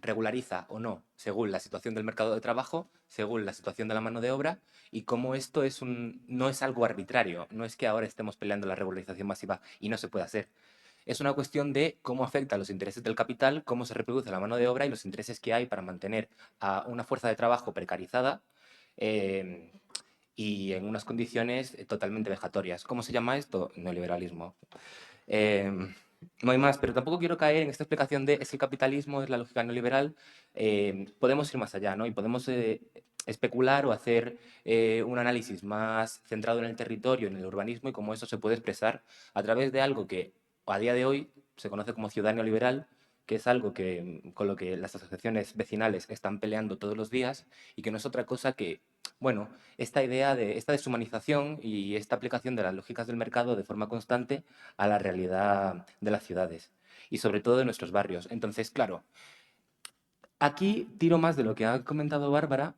regulariza o no según la situación del mercado de trabajo, según la situación de la mano de obra y cómo esto no es algo arbitrario, no es que ahora estemos peleando la regularización masiva y no se puede hacer. Es una cuestión de cómo afecta a los intereses del capital, cómo se reproduce la mano de obra y los intereses que hay para mantener a una fuerza de trabajo precarizada y en unas condiciones totalmente vejatorias. ¿Cómo se llama esto? Neoliberalismo. No hay más, pero tampoco quiero caer en esta explicación de es el capitalismo, es la lógica neoliberal. Podemos ir más allá, ¿no? Y podemos especular o hacer un análisis más centrado en el territorio, en el urbanismo y cómo eso se puede expresar a través de algo que a día de hoy se conoce como ciudad neoliberal, que es algo con lo que las asociaciones vecinales están peleando todos los días y que no es otra cosa que, bueno, esta idea de esta deshumanización y esta aplicación de las lógicas del mercado de forma constante a la realidad de las ciudades y sobre todo de nuestros barrios. Entonces, claro, aquí tiro más de lo que ha comentado Bárbara,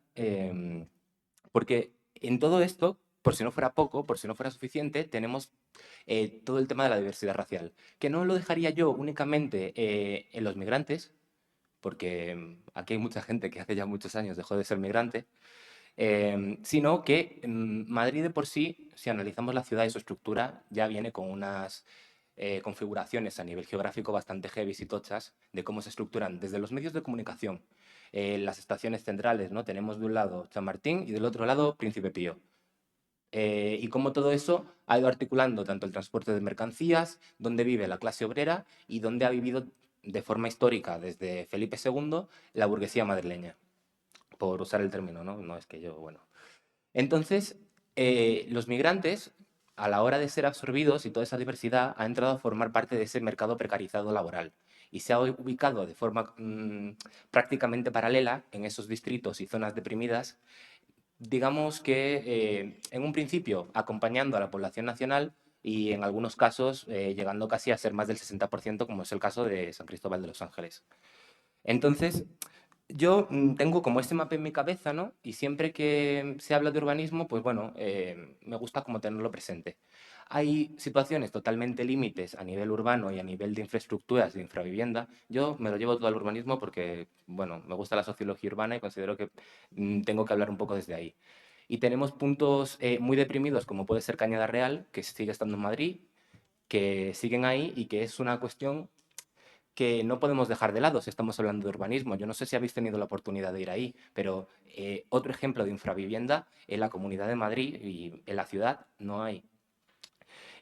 porque en todo esto, por si no fuera poco, por si no fuera suficiente, tenemos todo el tema de la diversidad racial, que no lo dejaría yo únicamente en los migrantes, porque aquí hay mucha gente que hace ya muchos años dejó de ser migrante, sino que Madrid de por sí, si analizamos la ciudad y su estructura, ya viene con unas configuraciones a nivel geográfico bastante heavy y tochas de cómo se estructuran desde los medios de comunicación, las estaciones centrales, ¿no? Tenemos de un lado Chamartín y del otro lado Príncipe Pío. Y cómo todo eso ha ido articulando tanto el transporte de mercancías, donde vive la clase obrera y donde ha vivido de forma histórica desde Felipe II la burguesía madrileña, por usar el término, ¿no? No es que yo, bueno. Entonces, los migrantes, a la hora de ser absorbidos y toda esa diversidad, ha entrado a formar parte de ese mercado precarizado laboral y se ha ubicado de forma prácticamente paralela en esos distritos y zonas deprimidas, digamos que en un principio acompañando a la población nacional y en algunos casos llegando casi a ser más del 60%, como es el caso de San Cristóbal de los Ángeles. Entonces, yo tengo como ese mapa en mi cabeza, ¿no? Y siempre que se habla de urbanismo, pues bueno, me gusta como tenerlo presente. Hay situaciones totalmente límites a nivel urbano y a nivel de infraestructuras, de infravivienda. Yo me lo llevo todo al urbanismo porque, bueno, me gusta la sociología urbana y considero que tengo que hablar un poco desde ahí. Y tenemos puntos muy deprimidos, como puede ser Cañada Real, que sigue estando en Madrid, que siguen ahí y que es una cuestión que no podemos dejar de lado si estamos hablando de urbanismo. Yo no sé si habéis tenido la oportunidad de ir ahí, pero otro ejemplo de infravivienda en la Comunidad de Madrid y en la ciudad no hay.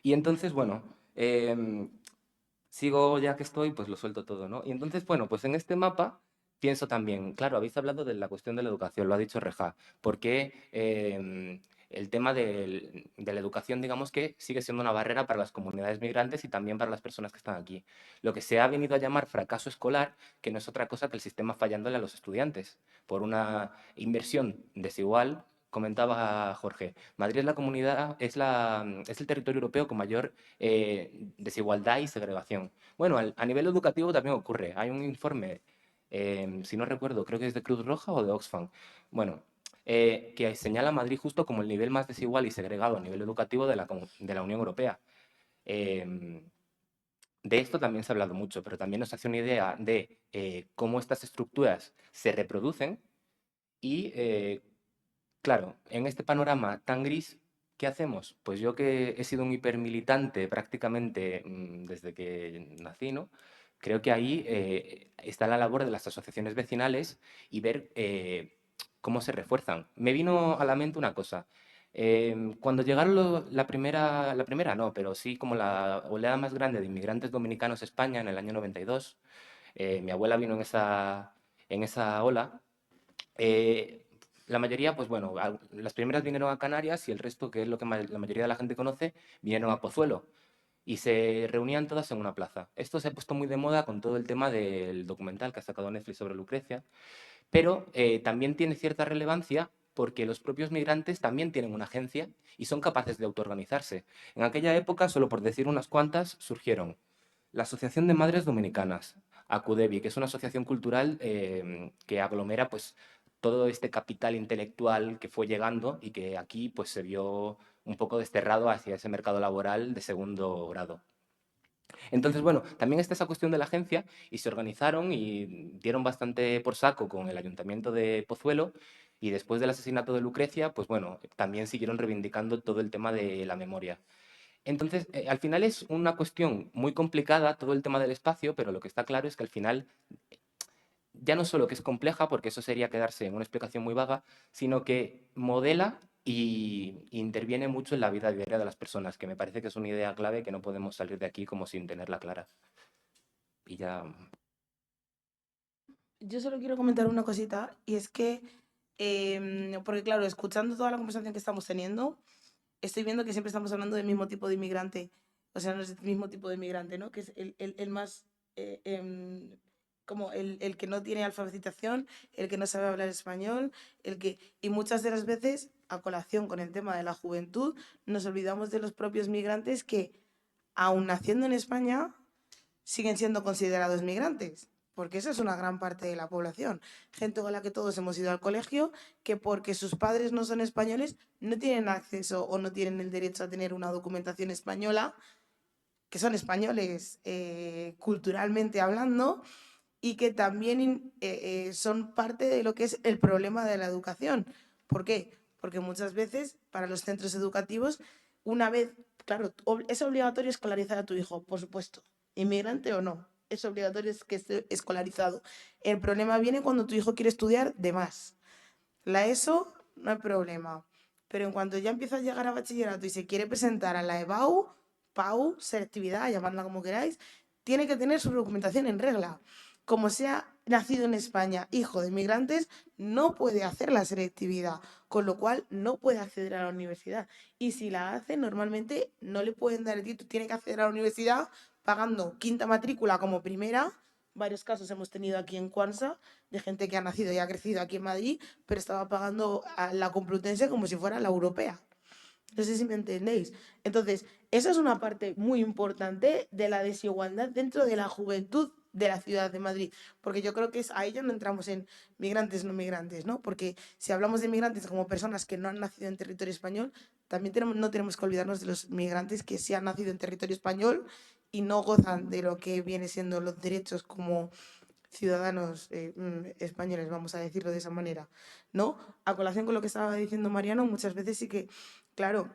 Y entonces, bueno, sigo ya que estoy, pues lo suelto todo, ¿no? Y entonces, bueno, pues en este mapa pienso también, claro, habéis hablado de la cuestión de la educación, lo ha dicho Reja, porque el tema de la educación, digamos que sigue siendo una barrera para las comunidades migrantes y también para las personas que están aquí. Lo que se ha venido a llamar fracaso escolar, que no es otra cosa que el sistema fallándole a los estudiantes, por una inversión desigual. Comentaba Jorge, Madrid es la comunidad, es el territorio europeo con mayor desigualdad y segregación. Bueno, a nivel educativo también ocurre. Hay un informe, si no recuerdo, creo que es de Cruz Roja o de Oxfam, bueno, que señala a Madrid justo como el nivel más desigual y segregado a nivel educativo de la Unión Europea. De esto también se ha hablado mucho, pero también nos hace una idea de cómo estas estructuras se reproducen y claro, en este panorama tan gris, ¿qué hacemos? Pues yo que he sido un hipermilitante prácticamente desde que nací, ¿no? Creo que ahí está la labor de las asociaciones vecinales y ver cómo se refuerzan. Me vino a la mente una cosa. Cuando llegaron la primera no, pero sí como la oleada más grande de inmigrantes dominicanos a España en el año 92, mi abuela vino en esa ola. Eh, la mayoría, pues bueno, las primeras vinieron a Canarias y el resto, que es lo que la mayoría de la gente conoce, vinieron a Pozuelo y se reunían todas en una plaza. Esto se ha puesto muy de moda con todo el tema del documental que ha sacado Netflix sobre Lucrecia, pero también tiene cierta relevancia porque los propios migrantes también tienen una agencia y son capaces de autoorganizarse. En aquella época, solo por decir unas cuantas, surgieron la Asociación de Madres Dominicanas, ACUDEBI, que es una asociación cultural que aglomera pues, todo este capital intelectual que fue llegando y que aquí pues, se vio un poco desterrado hacia ese mercado laboral de segundo grado. Entonces, bueno, también está esa cuestión de la agencia y se organizaron y dieron bastante por saco con el ayuntamiento de Pozuelo y después del asesinato de Lucrecia, pues bueno, también siguieron reivindicando todo el tema de la memoria. Entonces, al final es una cuestión muy complicada todo el tema del espacio, pero lo que está claro es que al final ya no solo que es compleja, porque eso sería quedarse en una explicación muy vaga, sino que modela y interviene mucho en la vida diaria de las personas, que me parece que es una idea clave que no podemos salir de aquí como sin tenerla clara. Y ya... Yo solo quiero comentar una cosita y es que, porque claro, escuchando toda la conversación que estamos teniendo, estoy viendo que siempre estamos hablando del mismo tipo de inmigrante, o sea, no es el mismo tipo de inmigrante, ¿no? Que es el más, como el que no tiene alfabetización, el que no sabe hablar español, y muchas de las veces, a colación con el tema de la juventud, nos olvidamos de los propios migrantes que, aun naciendo en España, siguen siendo considerados migrantes, porque esa es una gran parte de la población. Gente con la que todos hemos ido al colegio, que porque sus padres no son españoles, no tienen acceso o no tienen el derecho a tener una documentación española, que son españoles culturalmente hablando, y que también son parte de lo que es el problema de la educación. ¿Por qué? Porque muchas veces para los centros educativos, una vez, claro, es obligatorio escolarizar a tu hijo, por supuesto, inmigrante o no, es obligatorio que esté escolarizado. El problema viene cuando tu hijo quiere estudiar de más. La ESO no hay problema, pero en cuanto ya empieza a llegar a bachillerato y se quiere presentar a la EBAU, PAU, selectividad, llamadla como queráis, tiene que tener su documentación en regla. Como sea nacido en España, hijo de inmigrantes, no puede hacer la selectividad, con lo cual no puede acceder a la universidad. Y si la hace, normalmente no le pueden dar el título, tiene que acceder a la universidad pagando quinta matrícula como primera. Varios casos hemos tenido aquí en Cuansa de gente que ha nacido y ha crecido aquí en Madrid, pero estaba pagando a la Complutense como si fuera la europea. No sé si me entendéis. Entonces, esa es una parte muy importante de la desigualdad dentro de la juventud de la ciudad de Madrid, porque yo creo que ahí ya no entramos en migrantes, no migrantes, ¿no? Porque si hablamos de migrantes como personas que no han nacido en territorio español, también no tenemos que olvidarnos de los migrantes que sí han nacido en territorio español y no gozan de lo que viene siendo los derechos como ciudadanos españoles, vamos a decirlo de esa manera, ¿no? A colación con lo que estaba diciendo Mariano, muchas veces sí que, claro,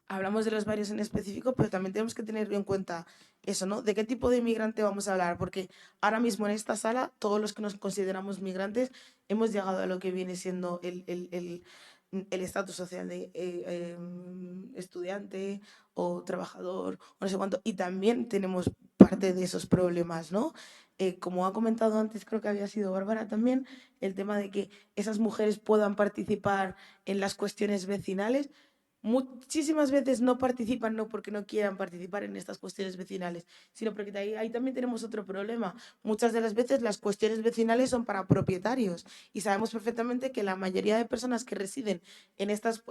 hablamos de los barrios en específico, pero también tenemos que tener en cuenta eso, ¿no? ¿De qué tipo de migrante vamos a hablar? Porque ahora mismo en esta sala, todos los que nos consideramos migrantes hemos llegado a lo que viene siendo el estatus social de estudiante o trabajador o no sé cuánto, y también tenemos parte de esos problemas, ¿no? Como ha comentado antes, creo que había sido Bárbara también, el tema de que esas mujeres puedan participar en las cuestiones vecinales. Muchísimas veces no participan no porque no quieran participar en estas cuestiones vecinales, sino porque ahí también tenemos otro problema. Muchas de las veces las cuestiones vecinales son para propietarios y sabemos perfectamente que la mayoría de personas que residen en estos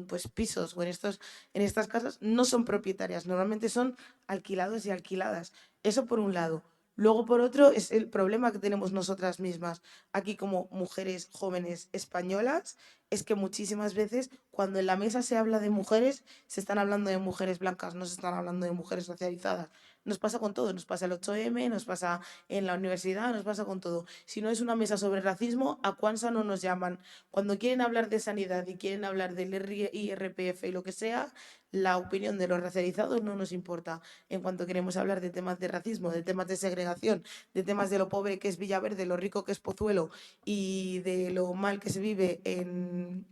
pues, pisos o en estas casas no son propietarias, normalmente son alquilados y alquiladas. Eso por un lado. Luego, por otro, es el problema que tenemos nosotras mismas aquí como mujeres jóvenes españolas, es que muchísimas veces cuando en la mesa se habla de mujeres, se están hablando de mujeres blancas, no se están hablando de mujeres racializadas. Nos pasa con todo, nos pasa el 8M, nos pasa en la universidad, nos pasa con todo. Si no es una mesa sobre racismo, ¿a cuánsa no nos llaman? Cuando quieren hablar de sanidad y quieren hablar del IRPF y lo que sea, la opinión de los racializados no nos importa. En cuanto queremos hablar de temas de racismo, de temas de segregación, de temas de lo pobre que es Villaverde, lo rico que es Pozuelo y de lo mal que se vive en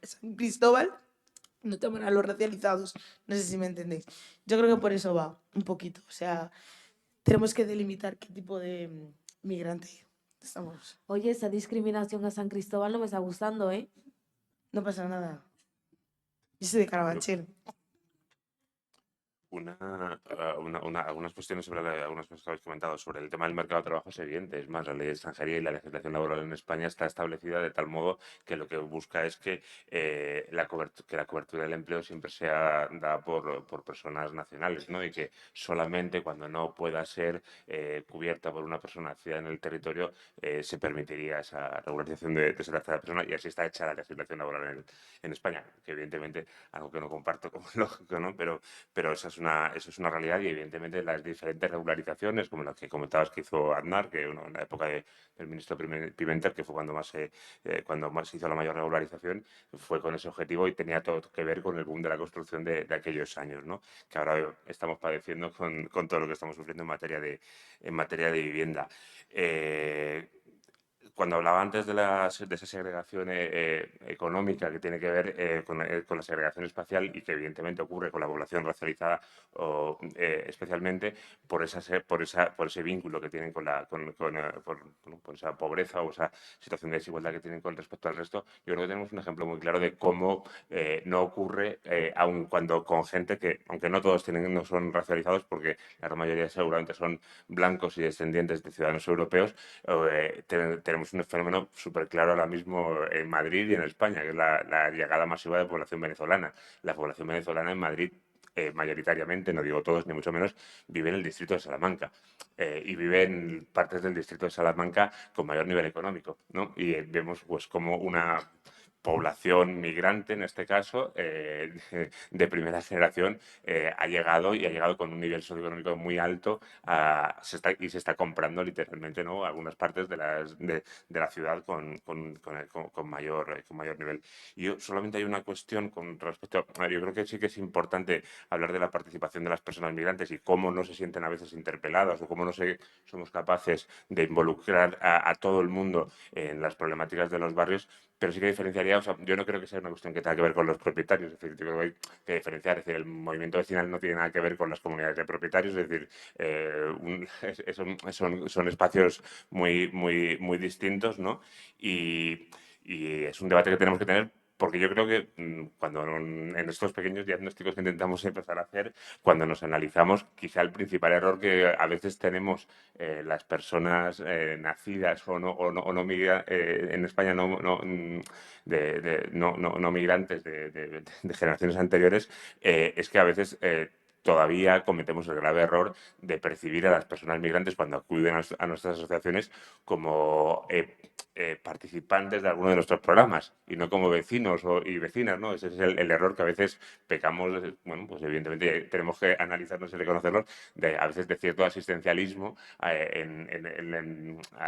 San Cristóbal, no llaman a los racializados. No sé si me entendéis. Yo creo que por eso va un poquito. O sea, tenemos que delimitar qué tipo de migrante estamos. Oye, esa discriminación a San Cristóbal no me está gustando, ¿eh? No pasa nada. Yo soy de Carabanchel. Algunas cuestiones sobre algunas cosas que habéis comentado sobre el tema del mercado de trabajo es evidente. Es más, la ley de extranjería y la legislación laboral en España está establecida de tal modo que lo que busca es que, que la cobertura del empleo siempre sea dada por personas nacionales, ¿no? Y que solamente cuando no pueda ser cubierta por una persona nacida en el territorio se permitiría esa regularización de esa tercera persona, y así está hecha la legislación laboral en España, que evidentemente algo que no comparto como lógico, ¿no? Pero eso es una realidad, y evidentemente las diferentes regularizaciones, como las que comentabas que hizo Aznar, que en la época del ministro Pimentel, que fue cuando más se hizo la mayor regularización, fue con ese objetivo y tenía todo que ver con el boom de la construcción de aquellos años, ¿no? Que ahora estamos padeciendo con todo lo que estamos sufriendo en materia de vivienda. Cuando hablaba antes de esa segregación económica que tiene que ver con la segregación espacial, y que evidentemente ocurre con la población racializada, especialmente por ese vínculo que tienen por esa pobreza o esa situación de desigualdad que tienen con respecto al resto, yo creo que tenemos un ejemplo muy claro de cómo no ocurre, aun cuando con gente que, aunque no todos no son racializados, porque la gran mayoría seguramente son blancos y descendientes de ciudadanos europeos, tenemos un fenómeno súper claro ahora mismo en Madrid y en España, que es la llegada masiva de población venezolana. La población venezolana en Madrid, mayoritariamente, no digo todos ni mucho menos, vive en el distrito de Salamanca, y vive en partes del distrito de Salamanca con mayor nivel económico, ¿no? Y vemos pues como una población migrante, en este caso, de primera generación, ha llegado con un nivel socioeconómico muy alto y se está comprando literalmente, ¿no?, algunas partes de la ciudad con mayor nivel. Y solamente hay una cuestión con respecto yo creo que sí que es importante hablar de la participación de las personas migrantes y cómo no se sienten a veces interpeladas, o cómo no somos capaces de involucrar a todo el mundo en las problemáticas de los barrios, pero sí que diferenciaría. O sea, yo no creo que sea una cuestión que tenga que ver con los propietarios, es decir, yo creo que hay que diferenciar. Es decir, el movimiento vecinal no tiene nada que ver con las comunidades de propietarios, es decir, son espacios muy distintos, ¿no? Y es un debate que tenemos que tener, porque yo creo que cuando en estos pequeños diagnósticos que intentamos empezar a hacer, cuando nos analizamos, quizá el principal error que a veces tenemos las personas nacidas o no en España, no migrantes de generaciones anteriores, es que a veces todavía cometemos el grave error de percibir a las personas migrantes cuando acuden a nuestras asociaciones como participantes de alguno de nuestros programas y no como vecinos y vecinas, ¿no? Ese es el error que a veces pecamos. Bueno, pues evidentemente tenemos que analizarnos y reconocerlos, a veces de cierto asistencialismo a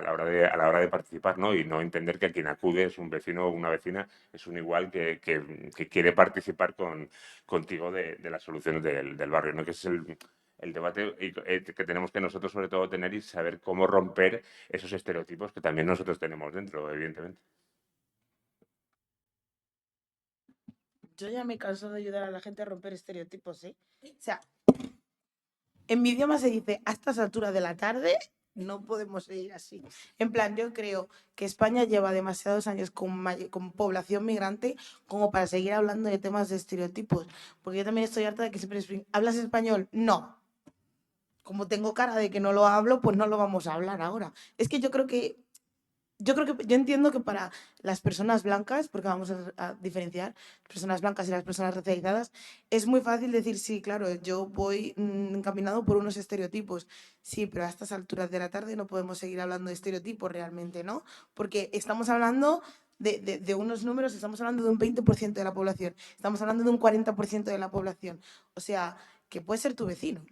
la hora de participar, ¿no? Y no entender que quien acude es un vecino o una vecina, es un igual que quiere participar contigo de las soluciones del barrio, ¿no? Que es el debate que tenemos que nosotros sobre todo tener y saber cómo romper esos estereotipos que también nosotros tenemos dentro, evidentemente. Yo ya me canso de ayudar a la gente a romper estereotipos, ¿eh? O sea, en mi idioma se dice, a estas alturas de la tarde no podemos seguir así. En plan, yo creo que España lleva demasiados años con población migrante como para seguir hablando de temas de estereotipos. Porque yo también estoy harta de que siempre ¿hablas español? No. Como tengo cara de que no lo hablo, pues no lo vamos a hablar ahora. Es que yo entiendo que para las personas blancas, porque vamos a diferenciar personas blancas y las personas racializadas, es muy fácil decir, sí, claro, yo voy encaminado por unos estereotipos. Sí, pero a estas alturas de la tarde no podemos seguir hablando de estereotipos realmente, ¿no? Porque estamos hablando de unos números, estamos hablando de un 20% de la población, estamos hablando de un 40% de la población. O sea, que puede ser tu vecino.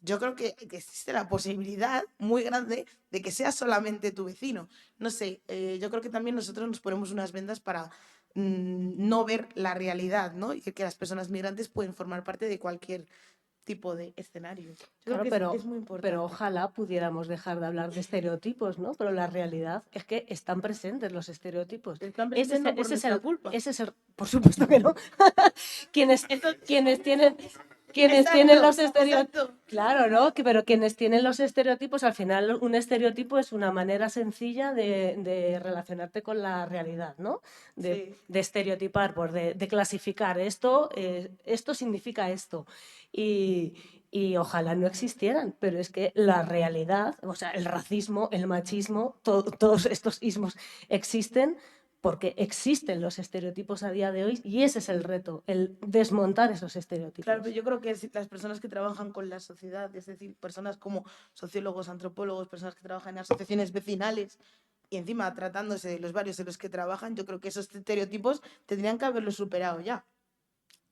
Yo creo que existe la posibilidad muy grande de que sea solamente tu vecino. No sé, yo creo que también nosotros nos ponemos unas vendas para no ver la realidad, ¿no? Y que las personas migrantes pueden formar parte de cualquier tipo de escenario. Yo Claro, creo que es muy importante. pero ojalá pudiéramos dejar de hablar de estereotipos, ¿no? Pero la realidad es que están presentes los estereotipos. Están presentes no por nuestra culpa. Por supuesto que no. quienes tienen los estereotipos. Exacto. Claro, ¿no? Pero quienes tienen los estereotipos, al final un estereotipo es una manera sencilla de relacionarte con la realidad, ¿no? De estereotipar, pues de clasificar. Esto significa esto. Y ojalá no existieran, pero es que la realidad, o sea, el racismo, el machismo, todos estos ismos existen porque existen los estereotipos a día de hoy y ese es el reto, el desmontar esos estereotipos. Claro, pero yo creo que las personas que trabajan con la sociedad, es decir, personas como sociólogos, antropólogos, personas que trabajan en asociaciones vecinales y encima tratándose de los barrios en los que trabajan, yo creo que esos estereotipos tendrían que haberlos superado ya.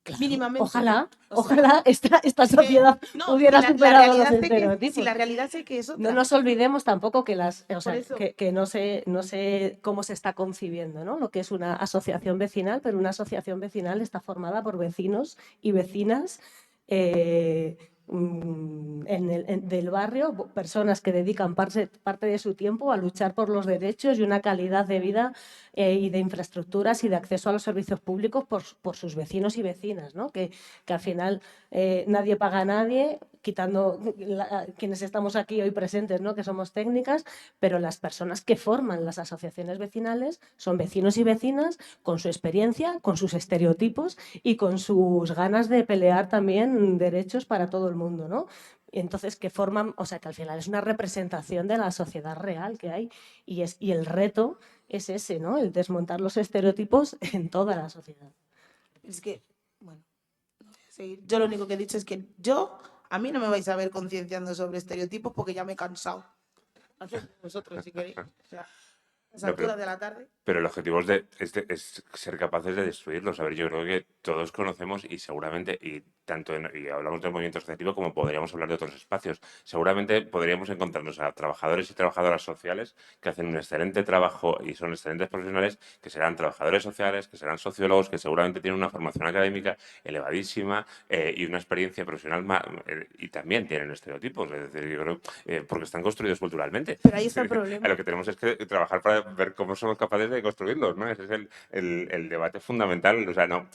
Claro, Mínimamente. Ojalá esta sociedad hubiera superado los estereotipos. Si la realidad es que es otra. No nos olvidemos tampoco que que no sé cómo se está concibiendo, ¿no? Lo que es una asociación vecinal, pero una asociación vecinal está formada por vecinos y vecinas del barrio, personas que dedican parte de su tiempo a luchar por los derechos y una calidad de vida y de infraestructuras y de acceso a los servicios públicos por sus vecinos y vecinas, ¿no? Que al final nadie paga a nadie, quitando quienes estamos aquí hoy presentes, ¿no? Que somos técnicas, pero las personas que forman las asociaciones vecinales son vecinos y vecinas con su experiencia, con sus estereotipos y con sus ganas de pelear también derechos para todo el mundo, ¿no? Entonces, que forman, o sea, que al final es una representación de la sociedad real que hay y el reto es ese, ¿no? El desmontar los estereotipos en toda la sociedad. Es que, bueno, yo lo único que he dicho es que a mí no me vais a ver concienciando sobre estereotipos porque ya me he cansado. Haced vosotros si queréis. O sea, a esa altura de la tarde. Pero el objetivo es ser capaces de destruirlos. A ver, yo creo que todos conocemos y seguramente, y hablamos del movimiento asociativo como podríamos hablar de otros espacios, seguramente podríamos encontrarnos a trabajadores y trabajadoras sociales que hacen un excelente trabajo y son excelentes profesionales, que serán trabajadores sociales, que serán sociólogos, que seguramente tienen una formación académica elevadísima y una experiencia profesional y también tienen estereotipos. Es decir, yo creo, porque están construidos culturalmente. Pero ahí está el problema. Lo que tenemos es que trabajar para ver cómo somos capaces de construirlos, ¿no? Ese es el debate fundamental, o sea, no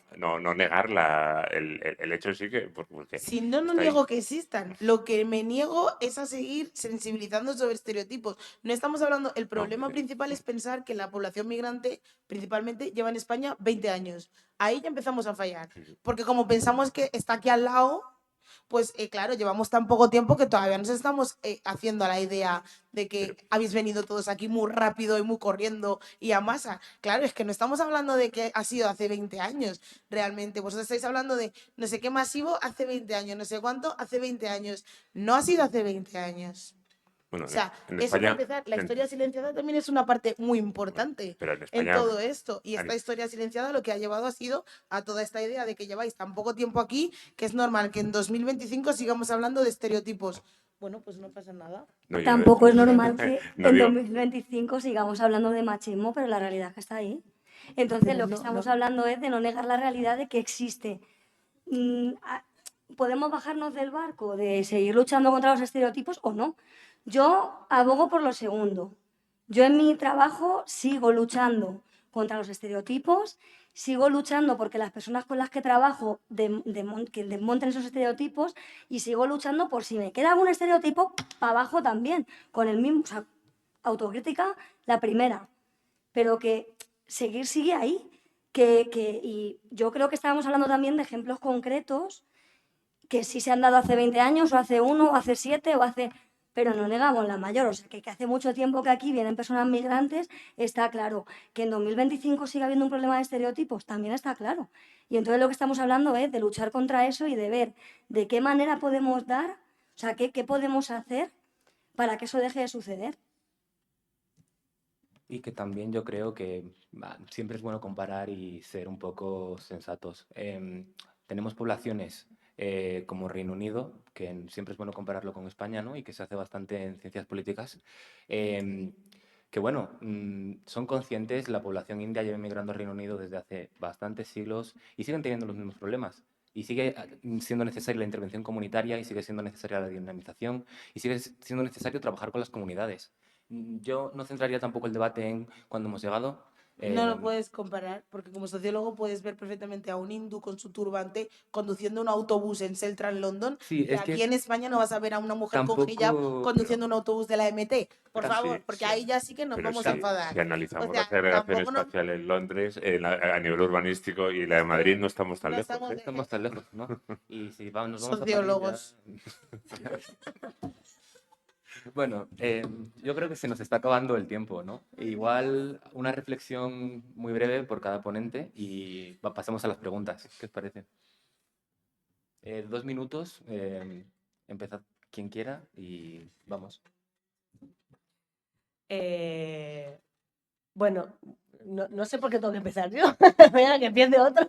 negar el hecho sí que... Porque si no niego que existan, lo que me niego es a seguir sensibilizando sobre estereotipos. No estamos hablando, el problema principal es pensar que la población migrante principalmente lleva en España 20 años. Ahí ya empezamos a fallar, porque como pensamos que está aquí al lado, pues claro, llevamos tan poco tiempo que todavía nos estamos haciendo a la idea de que habéis venido todos aquí muy rápido y muy corriendo y a masa. Claro, es que no estamos hablando de que ha sido hace 20 años realmente. Vosotros estáis hablando de no sé qué masivo hace 20 años, no sé cuánto hace 20 años. No ha sido hace 20 años. Bueno, O sea, en eso para España, empezar, la historia silenciada también es una parte muy importante pero en en España, todo esto. Y en- esta historia silenciada lo que ha llevado ha sido a toda esta idea de que lleváis tan poco tiempo aquí que es normal que en 2025 sigamos hablando de estereotipos. Bueno, pues no pasa nada. no, yo no, Tampoco es normal que no en digo, 2025 sigamos hablando de machismo, pero la realidad es que está ahí. Entonces, Pero lo que no, estamos no. hablando es de no negar la realidad de que existe. Podemos bajarnos del barco, de seguir luchando contra los estereotipos o no. Yo abogo por lo segundo. Yo en mi trabajo sigo luchando contra los estereotipos, sigo luchando porque las personas con las que trabajo que desmonten esos estereotipos y sigo luchando por si me queda algún estereotipo, para abajo también, con el mismo, o sea, autocrítica la primera, pero que seguir sigue ahí. Y yo creo que estábamos hablando también de ejemplos concretos que sí se han dado hace 20 años, o hace 1, o hace 7, o hace... Pero no negamos la mayor, o sea, que hace mucho tiempo que aquí vienen personas migrantes, está claro. Que en 2025 siga habiendo un problema de estereotipos, también está claro. Y entonces lo que estamos hablando es de luchar contra eso y de ver de qué manera podemos dar, o sea, qué podemos hacer para que eso deje de suceder. Y que también yo creo que siempre es bueno comparar y ser un poco sensatos. Tenemos poblaciones como Reino Unido, que siempre es bueno compararlo con España, ¿no? Y que se hace bastante en ciencias políticas, que bueno, son conscientes, la población india lleva emigrando al Reino Unido desde hace bastantes siglos y siguen teniendo los mismos problemas. Y sigue siendo necesaria la intervención comunitaria y sigue siendo necesaria la dinamización y sigue siendo necesario trabajar con las comunidades. Yo no centraría tampoco el debate en cuándo hemos llegado. No lo puedes comparar, porque como sociólogo puedes ver perfectamente a un hindú con su turbante conduciendo un autobús en Central London, Sí, y es aquí que en España no vas a ver a una mujer con hijab tampoco... conduciendo un autobús de la MT. Por favor, sí, porque sí, ahí ya sí que nos pero vamos a si enfadar. O analizamos la sea, segregación tampoco nos, espacial en Londres, a nivel urbanístico y la de es Madrid, que no estamos tan no lejos, estamos No ¿eh? estamos tan lejos, ¿no? Y si nos vamos a París ya... sociólogos. Bueno, yo creo que se nos está acabando el tiempo, ¿no? Igual una reflexión muy breve por cada ponente y pasamos a las preguntas. ¿Qué os parece? 2 minutos, empezad quien quiera y vamos. Bueno, no sé por qué tengo que empezar yo. Venga, que empiece otro.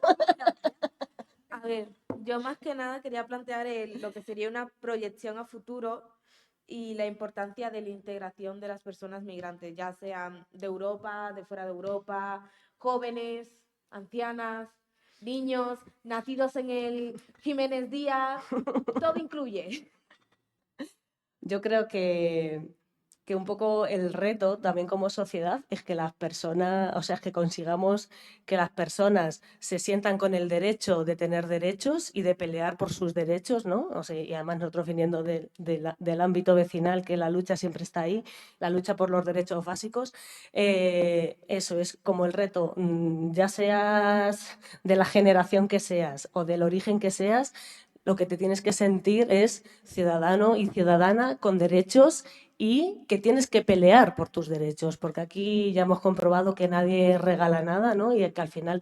A ver, yo más que nada quería plantear lo que sería una proyección a futuro y la importancia de la integración de las personas migrantes, ya sean de Europa, de fuera de Europa, jóvenes, ancianas, niños, nacidos en el Jiménez Díaz, todo incluye. Yo creo que un poco el reto también como sociedad es que las personas, o sea, es que consigamos que las personas se sientan con el derecho de tener derechos y de pelear por sus derechos, ¿no? O sea, y además nosotros viniendo del ámbito vecinal, que la lucha siempre está ahí, la lucha por los derechos básicos, eso es como el reto, ya seas de la generación que seas o del origen que seas, lo que te tienes que sentir es ciudadano y ciudadana con derechos y que tienes que pelear por tus derechos, porque aquí ya hemos comprobado que nadie regala nada, ¿no? Y que al final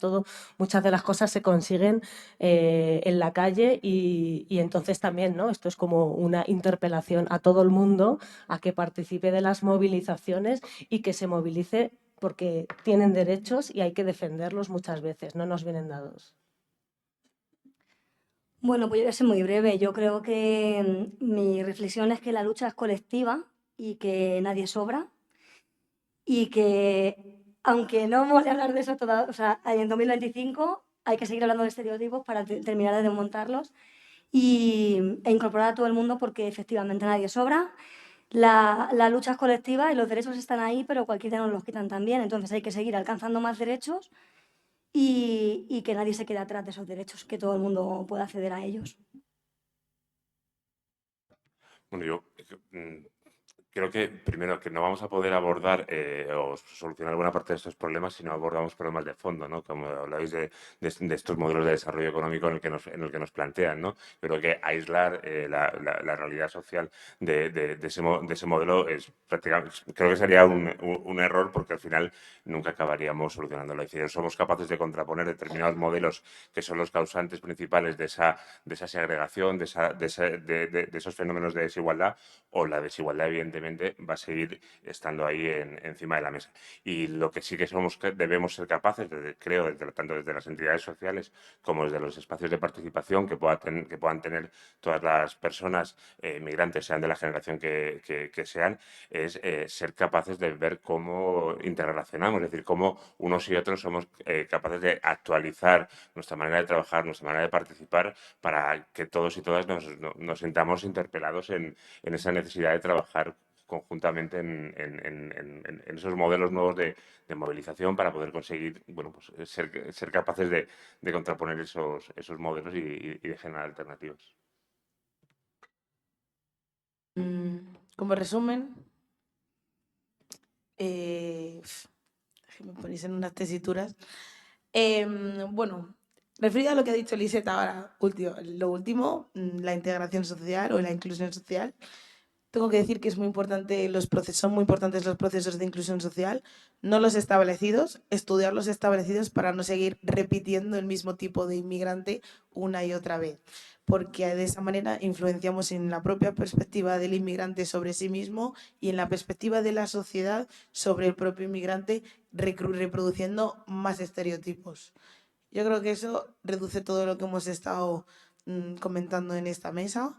muchas de las cosas se consiguen en la calle y entonces también, ¿no? Esto es como una interpelación a todo el mundo a que participe de las movilizaciones y que se movilice porque tienen derechos y hay que defenderlos muchas veces, no nos vienen dados. Bueno, pues yo voy a ser muy breve. Yo creo que mi reflexión es que la lucha es colectiva y que nadie sobra y que, aunque no mole hablar de eso o sea, en 2025 hay que seguir hablando de estereotipos para terminar de desmontarlos e incorporar a todo el mundo porque efectivamente nadie sobra. La lucha es colectiva y los derechos están ahí, pero cualquiera nos los quitan también. Entonces hay que seguir alcanzando más derechos y que nadie se quede atrás de esos derechos, que todo el mundo pueda acceder a ellos. Bueno, yo Creo que, primero, que no vamos a poder abordar o solucionar buena parte de estos problemas si no abordamos problemas de fondo, ¿no? Como habláis de estos modelos de desarrollo económico en el que nos plantean, ¿no? Creo que aislar la realidad social de ese modelo es prácticamente, creo que sería un error, porque al final nunca acabaríamos solucionándolo. Es decir, somos capaces de contraponer determinados modelos que son los causantes principales de esa segregación, de esos fenómenos de desigualdad, o la desigualdad, evidentemente, va a seguir estando ahí encima de la mesa. Y lo que sí que debemos ser capaces, creo, tanto desde las entidades sociales como desde los espacios de participación que puedan tener todas las personas migrantes, sean de la generación que sean, es ser capaces de ver cómo interrelacionamos, es decir, cómo unos y otros somos capaces de actualizar nuestra manera de trabajar, nuestra manera de participar, para que todos y todas nos sintamos interpelados en esa necesidad de trabajar conjuntamente en esos modelos nuevos de movilización, para poder conseguir, bueno, pues ser capaces de contraponer esos modelos y de generar alternativas. Como resumen, que me ponéis en unas tesituras. Bueno, referido a lo que ha dicho Lisette ahora, lo último, la integración social o la inclusión social, tengo que decir que es muy importante son muy importantes los procesos de inclusión social, no los establecidos, estudiar los establecidos para no seguir repitiendo el mismo tipo de inmigrante una y otra vez, porque de esa manera influenciamos en la propia perspectiva del inmigrante sobre sí mismo y en la perspectiva de la sociedad sobre el propio inmigrante, reproduciendo más estereotipos. Yo creo que eso reduce todo lo que hemos estado comentando en esta mesa.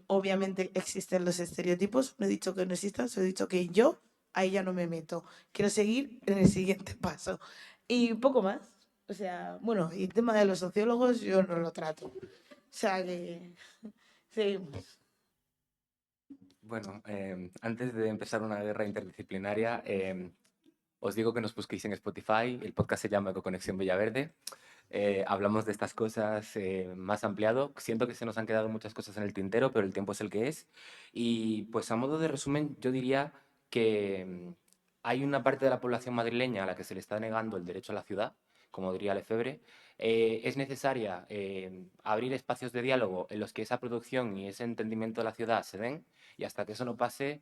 Obviamente existen los estereotipos, no he dicho que no existan, solo he dicho que yo ahí ya no me meto. Quiero seguir en el siguiente paso. Y poco más. O sea, bueno, y el tema de los sociólogos yo no lo trato. O sea que seguimos. Bueno, antes de empezar una guerra interdisciplinaria, os digo que nos busquéis en Spotify. El podcast se llama Ecoconexión Villaverde. Hablamos de estas cosas más ampliado. Siento que se nos han quedado muchas cosas en el tintero, pero el tiempo es el que es. Y pues a modo de resumen, yo diría que hay una parte de la población madrileña a la que se le está negando el derecho a la ciudad, como diría Lefebvre. Es necesaria abrir espacios de diálogo en los que esa producción y ese entendimiento de la ciudad se den, y hasta que eso no pase,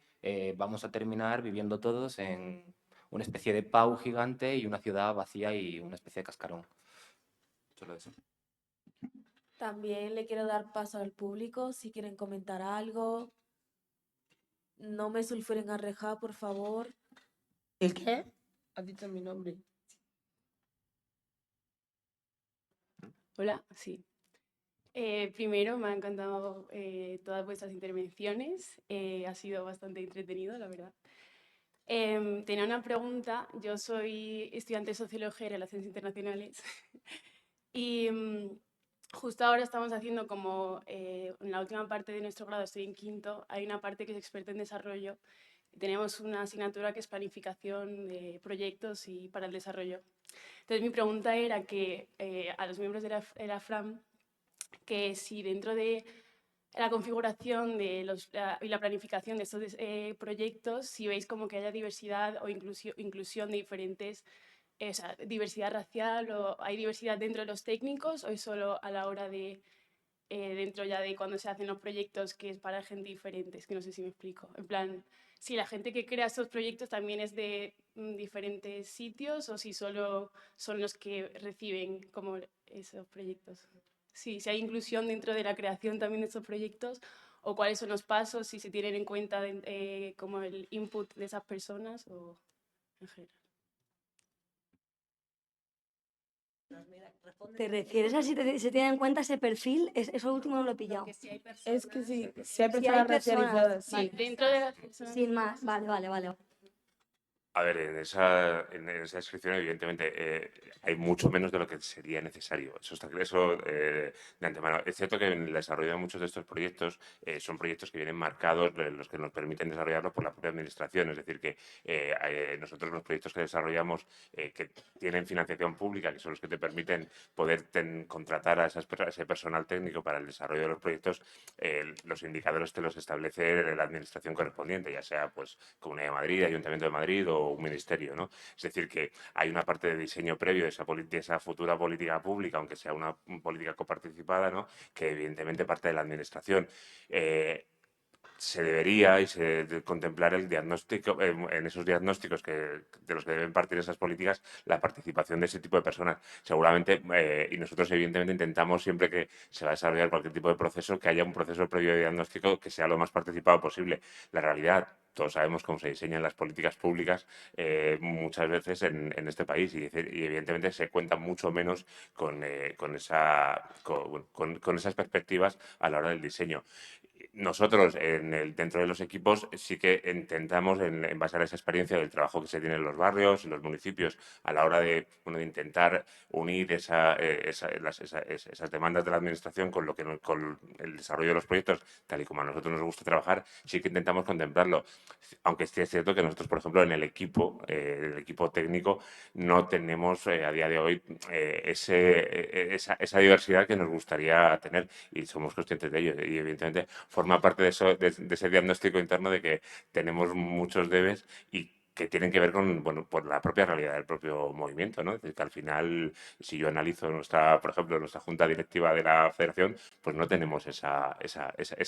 vamos a terminar viviendo todos en una especie de pau gigante y una ciudad vacía y una especie de cascarón. Solo eso. También le quiero dar paso al público si quieren comentar algo. No me sulfuren a reja, por favor. ¿El qué? Has dicho mi nombre. Hola, sí. Primero, me han encantado todas vuestras intervenciones. Ha sido bastante entretenido, la verdad. Tenía una pregunta. Yo soy estudiante de Sociología y Relaciones Internacionales. Y justo ahora estamos haciendo como, en la última parte de nuestro grado, estoy en quinto, hay una parte que es experta en desarrollo. Tenemos una asignatura que es planificación de proyectos y para el desarrollo. Entonces, mi pregunta era que a los miembros de la FRAM, que si dentro de la configuración y la planificación de estos proyectos, si veis como que haya diversidad o inclusión de diferentes, o sea, diversidad racial, o hay diversidad dentro de los técnicos, o es solo a la hora de, dentro ya de cuando se hacen los proyectos, que es para gente diferente. Es que no sé si me explico. En plan, si la gente que crea estos proyectos también es de diferentes sitios, o si solo son los que reciben como esos proyectos. Sí, si hay inclusión dentro de la creación también de estos proyectos, o cuáles son los pasos, si se tienen en cuenta como el input de esas personas, o en general. ¿Te refieres a si se tiene en cuenta ese perfil? Eso último no lo he pillado. Es que sí, si hay Si personas hay personas, racializadas, sí. vale. Dentro de las personas. Sin más, vale. A ver, en esa descripción, evidentemente, hay mucho menos de lo que sería necesario. Eso está eso, de antemano. Es cierto que en el desarrollo de muchos de estos proyectos son proyectos que vienen marcados, los que nos permiten desarrollarlos por la propia administración. Es decir, que nosotros los proyectos que desarrollamos que tienen financiación pública, que son los que te permiten poder contratar a ese personal técnico para el desarrollo de los proyectos, los indicadores te los establece la administración correspondiente, ya sea pues Comunidad de Madrid, Ayuntamiento de Madrid o un ministerio, ¿no? Es decir, que hay una parte de diseño previo de esa futura política pública, aunque sea una política coparticipada, ¿no? Que evidentemente parte de la administración. Se debería contemplar el diagnóstico, en esos diagnósticos de los que deben partir esas políticas, la participación de ese tipo de personas. Seguramente, y nosotros evidentemente intentamos siempre que se va a desarrollar cualquier tipo de proceso, que haya un proceso previo de diagnóstico que sea lo más participado posible. La realidad, todos sabemos cómo se diseñan las políticas públicas muchas veces en este país y evidentemente se cuenta mucho menos con esas perspectivas a la hora del diseño. Nosotros, dentro de los equipos, sí que intentamos, en base a esa experiencia del trabajo que se tiene en los barrios, en los municipios, a la hora de intentar unir esas demandas de la administración con el desarrollo de los proyectos, tal y como a nosotros nos gusta trabajar, sí que intentamos contemplarlo. Aunque sí es cierto que nosotros, por ejemplo, en el equipo técnico, no tenemos a día de hoy esa diversidad que nos gustaría tener y somos conscientes de ello. Y evidentemente forma parte de ese diagnóstico interno de que tenemos muchos debes y que tienen que ver por la propia realidad del propio movimiento, ¿no? Es decir, que al final, si yo analizo por ejemplo, nuestra junta directiva de la federación, pues no tenemos esa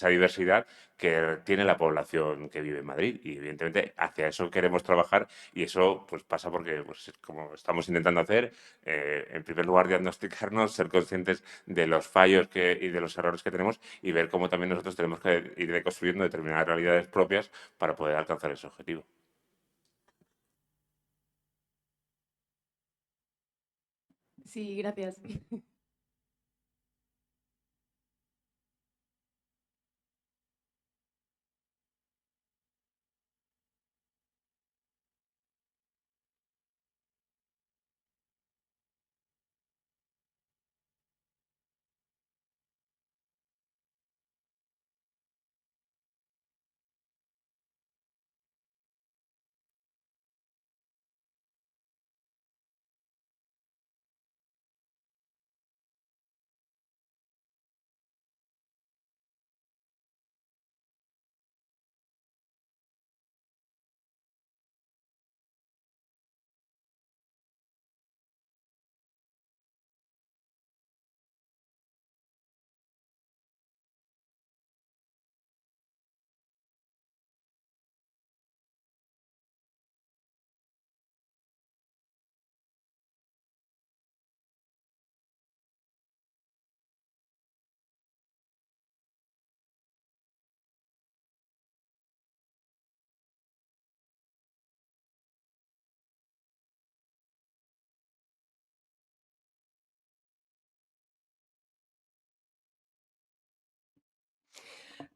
diversidad que tiene la población que vive en Madrid y evidentemente hacia eso queremos trabajar y eso pues pasa porque, pues, como estamos intentando hacer, en primer lugar diagnosticarnos, ser conscientes de los fallos y de los errores que tenemos y ver cómo también nosotros tenemos que ir deconstruyendo determinadas realidades propias para poder alcanzar ese objetivo. Sí, gracias.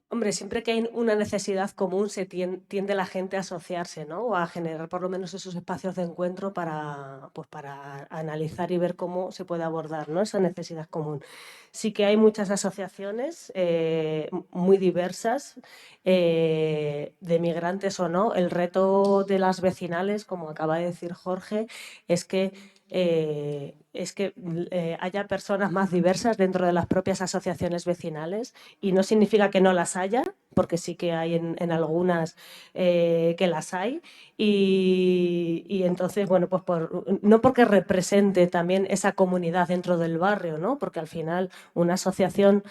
Hombre, siempre que hay una necesidad común se tiende la gente a asociarse, ¿no? O a generar por lo menos esos espacios de encuentro pues para analizar y ver cómo se puede abordar, ¿no? Esa necesidad común. Sí que hay muchas asociaciones muy diversas, de migrantes o no. El reto de las vecinales, como acaba de decir Jorge, es que haya personas más diversas dentro de las propias asociaciones vecinales y no significa que no las haya, porque sí que hay en algunas que las hay y entonces, bueno, pues no porque represente también esa comunidad dentro del barrio, ¿no? Porque al final una asociación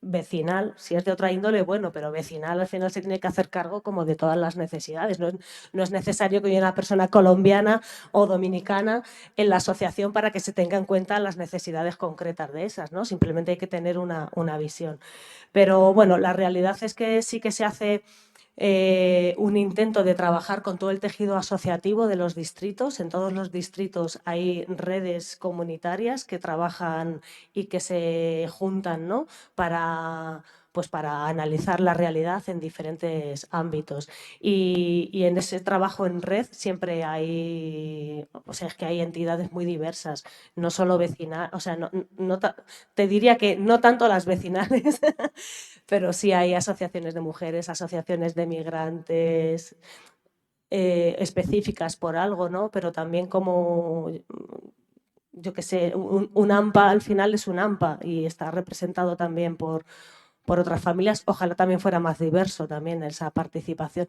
vecinal, si es de otra índole, bueno, pero vecinal al final se tiene que hacer cargo como de todas las necesidades. No es necesario que haya una persona colombiana o dominicana en la asociación para que se tenga en cuenta las necesidades concretas de esas, ¿no? Simplemente hay que tener una visión. Pero bueno, la realidad es que sí que se hace un intento de trabajar con todo el tejido asociativo de los distritos. En todos los distritos hay redes comunitarias que trabajan y que se juntan, ¿no? pues para analizar la realidad en diferentes ámbitos. Y en ese trabajo en red siempre hay, o sea, es que hay entidades muy diversas, no solo vecinales, o sea, te diría que no tanto las vecinales, pero sí hay asociaciones de mujeres, asociaciones de migrantes, específicas por algo, ¿no? Pero también como, yo qué sé, un AMPA al final es un AMPA y está representado también por otras familias. Ojalá también fuera más diverso también esa participación.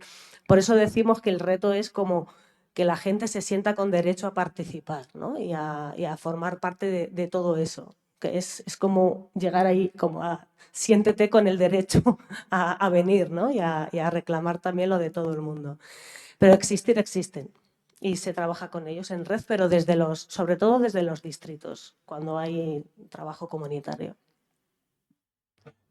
Por eso decimos que el reto es como que la gente se sienta con derecho a participar, ¿no? y a formar parte de todo eso. Que es como llegar ahí, como a siéntete con el derecho a venir, ¿no? y a reclamar también lo de todo el mundo. Pero existir existen y se trabaja con ellos en red, pero sobre todo desde los distritos, cuando hay trabajo comunitario.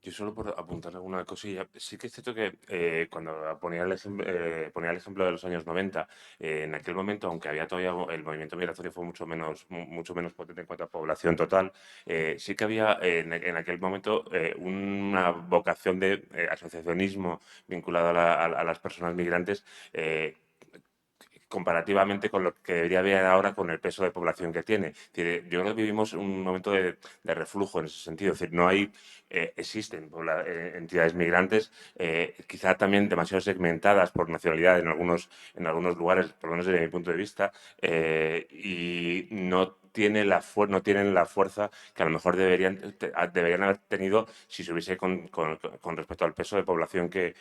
Yo solo por apuntar alguna cosilla, sí que es cierto que cuando ponía el ejemplo de los años 90, en aquel momento, aunque había todavía el movimiento migratorio fue mucho menos potente en cuanto a población total, sí que había en aquel momento una vocación de asociacionismo vinculado a las personas migrantes. Comparativamente con lo que debería haber ahora con el peso de población que tiene. Es decir, yo creo que vivimos un momento de reflujo en ese sentido. Es decir, no hay, existen entidades migrantes, quizá también demasiado segmentadas por nacionalidad en algunos lugares, por lo menos desde mi punto de vista, y no tienen la fuerza que a lo mejor deberían haber tenido si se hubiese con respecto al peso de población que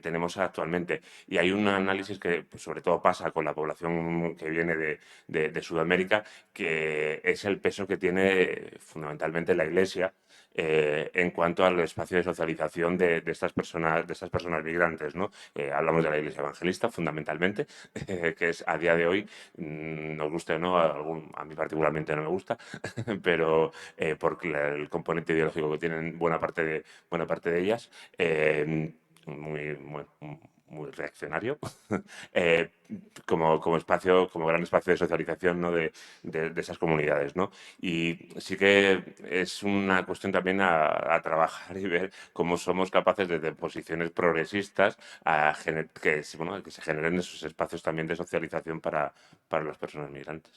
tenemos actualmente. Y hay un análisis que pues, sobre todo pasa con la población que viene de Sudamérica, que es el peso que tiene fundamentalmente la Iglesia en cuanto al espacio de socialización de estas personas migrantes, ¿no? Hablamos de la Iglesia evangelista, fundamentalmente, que es a día de hoy, nos guste o no, a mí particularmente no me gusta, pero porque el componente ideológico que tienen buena parte de ellas, muy reaccionario, eh, como gran espacio de socialización, ¿no? de esas comunidades, ¿no? Y sí que es una cuestión también a trabajar y ver cómo somos capaces desde posiciones progresistas bueno, que se generen esos espacios también de socialización para las personas migrantes.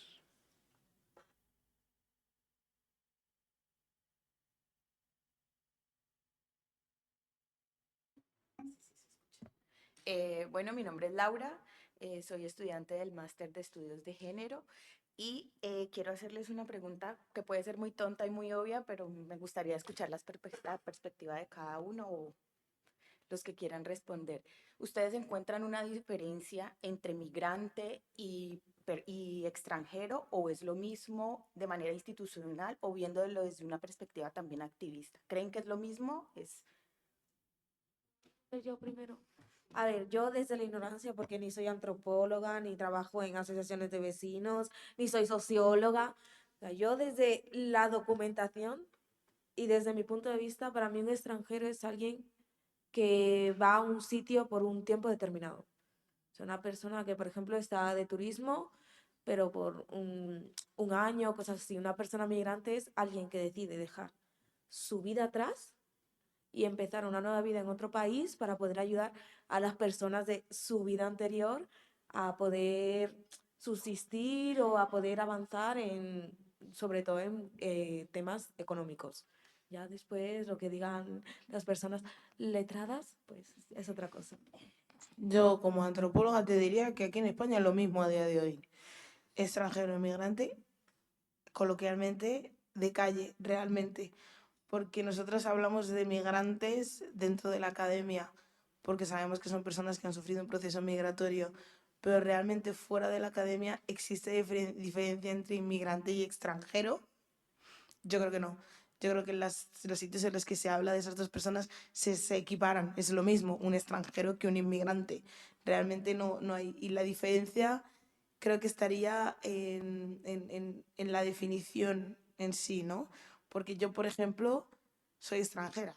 Bueno, mi nombre es Laura, soy estudiante del Máster de Estudios de Género y quiero hacerles una pregunta que puede ser muy tonta y muy obvia, pero me gustaría escuchar la perspectiva de cada uno o los que quieran responder. ¿Ustedes encuentran una diferencia entre migrante y extranjero o es lo mismo de manera institucional o viéndolo desde una perspectiva también activista? ¿Creen que es lo mismo? Yo primero. A ver, yo desde la ignorancia, porque ni soy antropóloga, ni trabajo en asociaciones de vecinos, ni soy socióloga. O sea, yo desde la documentación y desde mi punto de vista, para mí un extranjero es alguien que va a un sitio por un tiempo determinado. O sea, una persona que, por ejemplo, está de turismo, pero por un año, cosas así. Una persona migrante es alguien que decide dejar su vida atrás y empezar una nueva vida en otro país para poder ayudar a las personas de su vida anterior a poder subsistir o a poder avanzar sobre todo en temas económicos. Ya después lo que digan las personas letradas, pues es otra cosa. Yo como antropóloga te diría que aquí en España es lo mismo a día de hoy. Extranjero, inmigrante, coloquialmente, de calle, realmente. Porque nosotros hablamos de migrantes dentro de la academia, porque sabemos que son personas que han sufrido un proceso migratorio, pero realmente fuera de la academia existe diferencia entre inmigrante y extranjero. Yo creo que no. Yo creo que los sitios en los que se habla de esas dos personas se equiparan. Es lo mismo un extranjero que un inmigrante. Realmente no hay. Y la diferencia creo que estaría en la definición en sí, ¿no? Porque yo, por ejemplo, soy extranjera,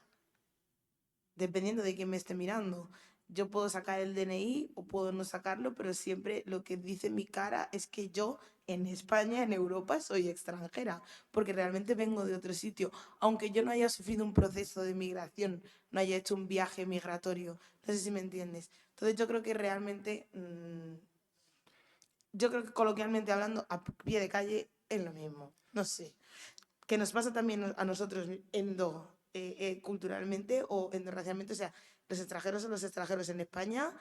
dependiendo de quién me esté mirando. Yo puedo sacar el DNI o puedo no sacarlo, pero siempre lo que dice mi cara es que yo en España, en Europa, soy extranjera, porque realmente vengo de otro sitio. Aunque yo no haya sufrido un proceso de migración, no haya hecho un viaje migratorio, no sé si me entiendes. Entonces yo creo que realmente, yo creo que coloquialmente hablando, a pie de calle es lo mismo, no sé. Que nos pasa también a nosotros culturalmente o endoracialmente, o sea, los extranjeros son los extranjeros en España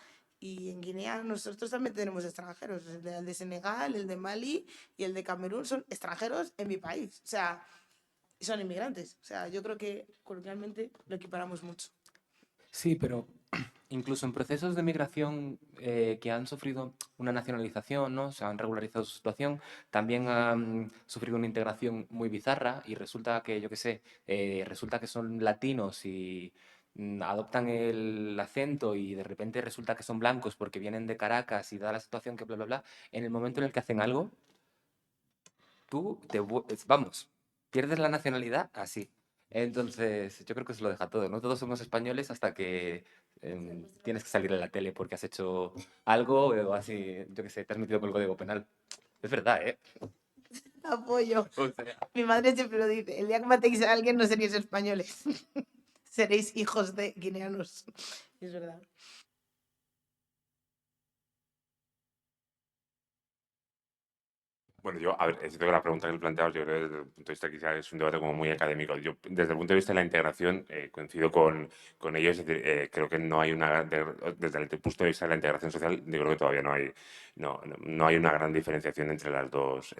y en Guinea nosotros también tenemos extranjeros, el de Senegal, el de Mali y el de Camerún son extranjeros en mi país, o sea, son inmigrantes, o sea, yo creo que coloquialmente lo equiparamos mucho. Sí, pero incluso en procesos de migración que han sufrido una nacionalización, ¿no? Se han regularizado su situación, también han sufrido una integración muy bizarra y resulta que, yo qué sé, resulta que son latinos y adoptan el acento y de repente resulta que son blancos porque vienen de Caracas y da la situación que bla, bla, bla. En el momento en el que hacen algo, vamos, pierdes la nacionalidad así. Entonces, yo creo que se lo deja todo. No todos somos españoles hasta que tienes que salir en la tele porque has hecho algo o así, yo qué sé, te has metido con el código penal. Es verdad, ¿eh? Apoyo. O sea, Mi madre siempre lo dice, el día que matéis a alguien no seréis españoles, seréis hijos de guineanos. Es verdad. Bueno, yo, a ver, es cierto que la pregunta que planteabas, yo creo que desde el punto de vista quizá es un debate como muy académico. Yo, desde el punto de vista de la integración, coincido con ellos, es decir, creo que no hay desde el punto de vista de la integración social, yo creo que todavía no hay una gran diferenciación entre las dos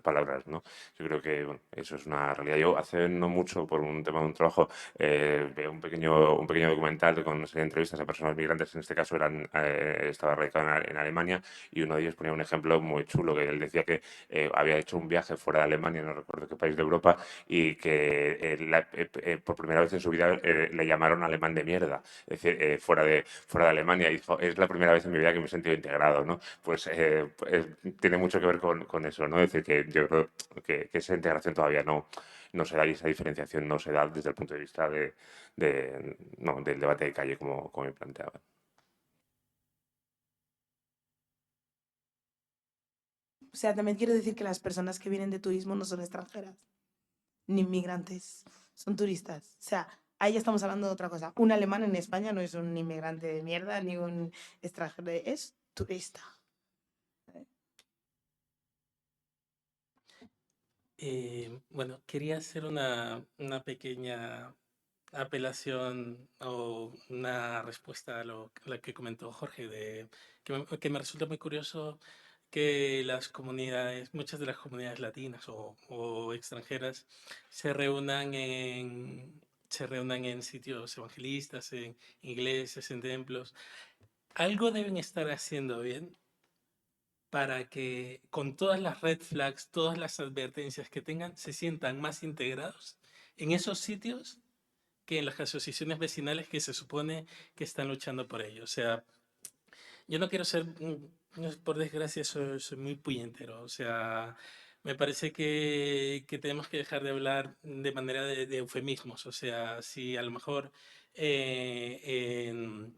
palabras, ¿no? Yo creo que, bueno, eso es una realidad. Yo hace no mucho, por un tema de un trabajo, veo un pequeño documental con una serie de entrevistas a personas migrantes, en este caso estaba radicado en Alemania, y uno de ellos ponía un ejemplo muy chulo, que él decía que había hecho un viaje fuera de Alemania, no recuerdo qué país de Europa, y que por primera vez en su vida le llamaron alemán de mierda, es decir, fuera de Alemania, y dijo, es la primera vez en mi vida que me he sentido integrado, ¿no? Pues tiene mucho que ver con eso, ¿no? Es decir, que yo creo que esa integración todavía no se da y esa diferenciación no se da desde el punto de vista no, del debate de calle, como me planteaba. O sea, también quiero decir que las personas que vienen de turismo no son extranjeras, ni inmigrantes, son turistas. O sea, ahí ya estamos hablando de otra cosa. Un alemán en España no es un inmigrante de mierda, ni un extranjero, es turista. Bueno, quería hacer una pequeña apelación o una respuesta a lo que comentó Jorge, que me resulta muy curioso que muchas de las comunidades latinas o extranjeras se reúnan en sitios evangelistas, en iglesias, en templos. Algo deben estar haciendo bien para que con todas las red flags, todas las advertencias que tengan, se sientan más integrados en esos sitios que en las asociaciones vecinales que se supone que están luchando por ello. O sea, yo no quiero ser, por desgracia, soy muy puñetero. O sea, me parece que tenemos que dejar de hablar de manera de eufemismos. O sea, si a lo mejor en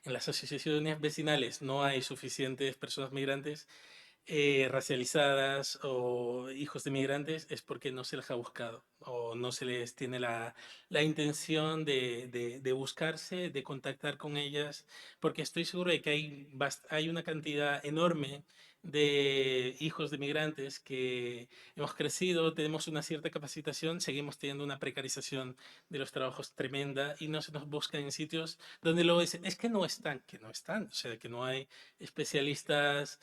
las asociaciones vecinales no hay suficientes personas migrantes, racializadas o hijos de migrantes es porque no se les ha buscado o no se les tiene la intención de buscarse, de contactar con ellas, porque estoy seguro de que hay una cantidad enorme de hijos de migrantes que hemos crecido, tenemos una cierta capacitación, seguimos teniendo una precarización de los trabajos tremenda y no se nos busca en sitios donde luego dicen, es que no están, o sea, que no hay especialistas,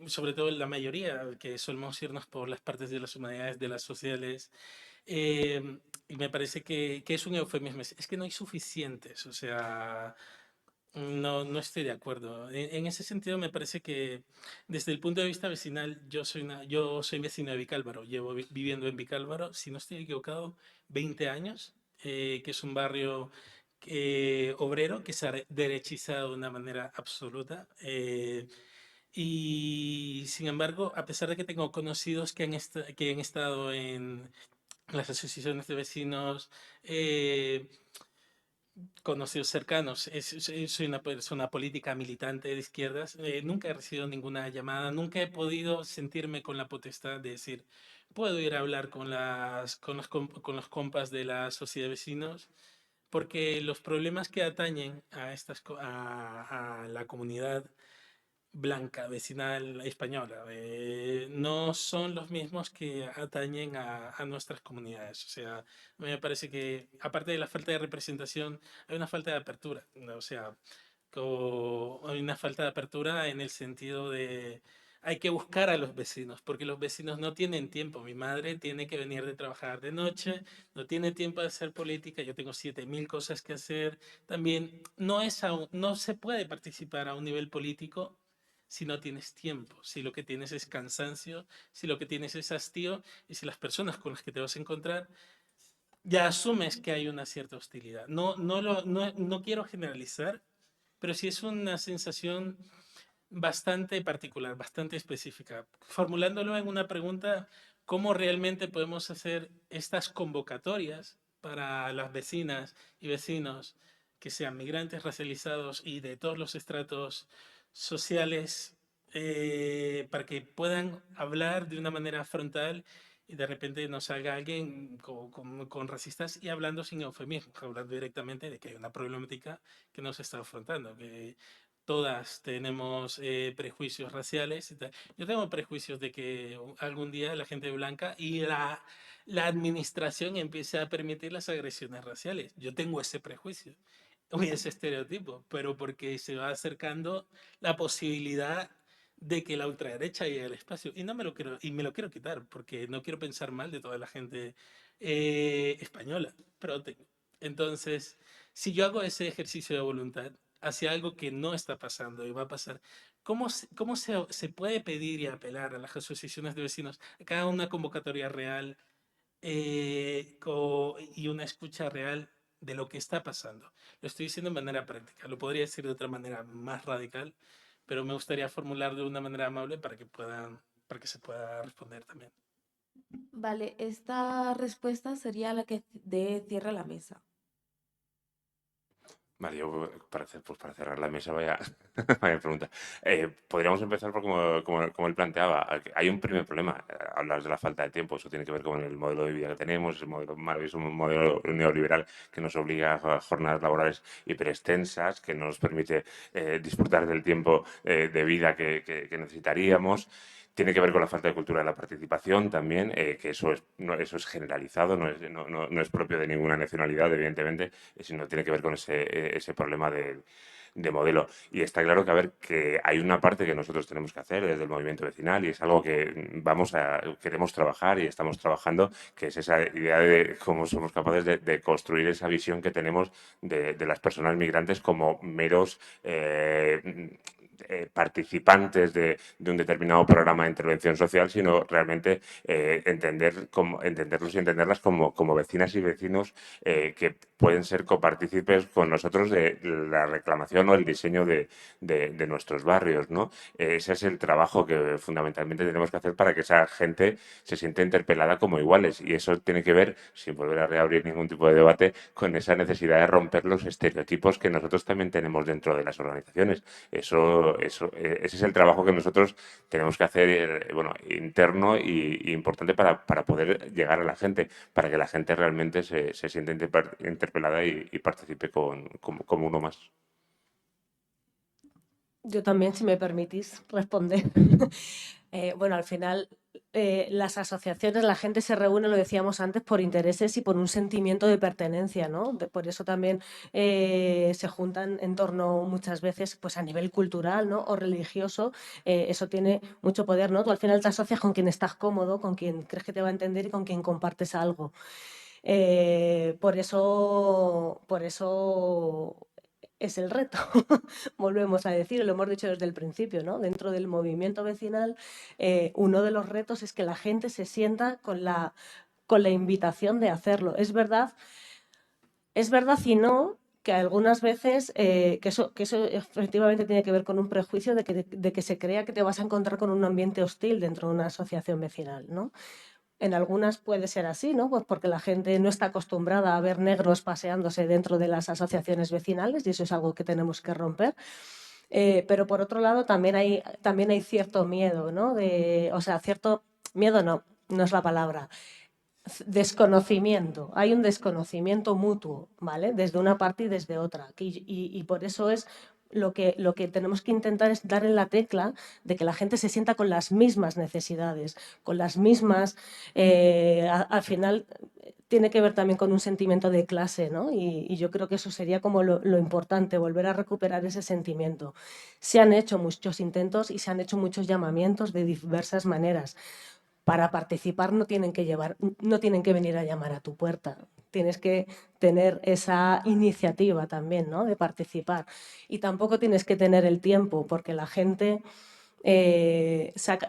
sobre todo la mayoría, que solemos irnos por las partes de las humanidades, de las sociales, y me parece que es un eufemismo, es que no hay suficientes, o sea, no estoy de acuerdo. En ese sentido, me parece que desde el punto de vista vecinal, yo soy vecino de Vicálvaro, llevo viviendo en Vicálvaro, si no estoy equivocado, 20 años, que es un barrio obrero que se ha derechizado de una manera absoluta. Y sin embargo, a pesar de que tengo conocidos que han estado en las asociaciones de vecinos, conocidos cercanos. Soy una persona política militante de izquierdas. Nunca he recibido ninguna llamada, nunca he podido sentirme con la potestad de decir, puedo ir a hablar con los compas de la sociedad de vecinos, porque los problemas que atañen a la comunidad blanca, vecinal española, no son los mismos que atañen a nuestras comunidades. O sea, a mí me parece que, aparte de la falta de representación, hay una falta de apertura, ¿no? O sea, hay una falta de apertura en el sentido de hay que buscar a los vecinos, porque los vecinos no tienen tiempo. Mi madre tiene que venir de trabajar de noche, no tiene tiempo de hacer política, yo tengo 7000 cosas que hacer. También no se puede participar a un nivel político si no tienes tiempo, si lo que tienes es cansancio, si lo que tienes es hastío y si las personas con las que te vas a encontrar ya asumes que hay una cierta hostilidad. No quiero generalizar, pero sí es una sensación bastante particular, bastante específica. Formulándolo en una pregunta, ¿cómo realmente podemos hacer estas convocatorias para las vecinas y vecinos que sean migrantes racializados y de todos los estratos sociales, para que puedan hablar de una manera frontal y de repente nos salga alguien con racistas y hablando sin eufemismos, hablando directamente de que hay una problemática que nos está afrontando, que todas tenemos prejuicios raciales y tal. Yo tengo prejuicios de que algún día la gente blanca y la administración empiece a permitir las agresiones raciales. Yo tengo ese prejuicio o ese estereotipo, pero porque se va acercando la posibilidad de que la ultraderecha llegue al espacio. Y no me lo quiero, y me lo quiero quitar, porque no quiero pensar mal de toda la gente española, pero tengo. Entonces, si yo hago ese ejercicio de voluntad hacia algo que no está pasando y va a pasar, ¿cómo se puede pedir y apelar a las asociaciones de vecinos a que hagan una convocatoria real y una escucha real de lo que está pasando? Lo estoy diciendo de manera práctica, lo podría decir de otra manera más radical, pero me gustaría formular de una manera amable para que se pueda responder también. Vale, esta respuesta sería la que dé cierre a la mesa. Vale, yo para cerrar la mesa, vaya, vaya pregunta. Podríamos empezar por como él planteaba. Hay un primer problema. Hablas de la falta de tiempo. Eso tiene que ver con el modelo de vida que tenemos, el modelo maravilloso, un modelo neoliberal que nos obliga a jornadas laborales hiperextensas, que no nos permite disfrutar del tiempo de vida que necesitaríamos. Tiene que ver con la falta de cultura de la participación también, que eso es generalizado, no es propio de ninguna nacionalidad, evidentemente, sino tiene que ver con ese problema de modelo. Y está claro que hay una parte que nosotros tenemos que hacer desde el movimiento vecinal y es algo que queremos trabajar y estamos trabajando, que es esa idea de cómo somos capaces de construir esa visión que tenemos de las personas migrantes como meros participantes de un determinado programa de intervención social, sino realmente entenderlos y entenderlas como vecinas y vecinos que pueden ser copartícipes con nosotros de la reclamación o el diseño de nuestros barrios, ¿no? Ese es el trabajo que fundamentalmente tenemos que hacer para que esa gente se sienta interpelada como iguales y eso tiene que ver, sin volver a reabrir ningún tipo de debate, con esa necesidad de romper los estereotipos que nosotros también tenemos dentro de las organizaciones. Ese es el trabajo que nosotros tenemos que hacer, bueno, interno y importante para poder llegar a la gente, para que la gente realmente se sienta interpelada y participe como uno más. Yo también, si me permitís responder. Bueno, al final las asociaciones, la gente se reúne, lo decíamos antes, por intereses y por un sentimiento de pertenencia, ¿no? Por eso también se juntan en torno muchas veces pues a nivel cultural, ¿no? O religioso. Eso tiene mucho poder, ¿no? Tú al final te asocias con quien estás cómodo, con quien crees que te va a entender y con quien compartes algo. Por eso es el reto, volvemos a decir, lo hemos dicho desde el principio, ¿no? Dentro del movimiento vecinal, uno de los retos es que la gente se sienta con la invitación de hacerlo. Es verdad y no que algunas veces, que eso efectivamente tiene que ver con un prejuicio de que se crea que te vas a encontrar con un ambiente hostil dentro de una asociación vecinal, ¿no? En algunas puede ser así, ¿no? Pues porque la gente no está acostumbrada a ver negros paseándose dentro de las asociaciones vecinales y eso es algo que tenemos que romper. Pero por otro lado también hay cierto miedo, ¿no? O sea, cierto miedo no es la palabra. Desconocimiento, hay un desconocimiento mutuo, ¿vale? Desde una parte y desde otra. Y por eso es lo que tenemos que intentar es dar en la tecla de que la gente se sienta con las mismas necesidades, con las mismas, al final tiene que ver también con un sentimiento de clase, ¿no? Y yo creo que eso sería como lo importante, volver a recuperar ese sentimiento. Se han hecho muchos intentos y se han hecho muchos llamamientos de diversas maneras. Para participar no tienen que venir a llamar a tu puerta. Tienes que tener esa iniciativa también, ¿no? De participar. Y tampoco tienes que tener el tiempo, porque la gente,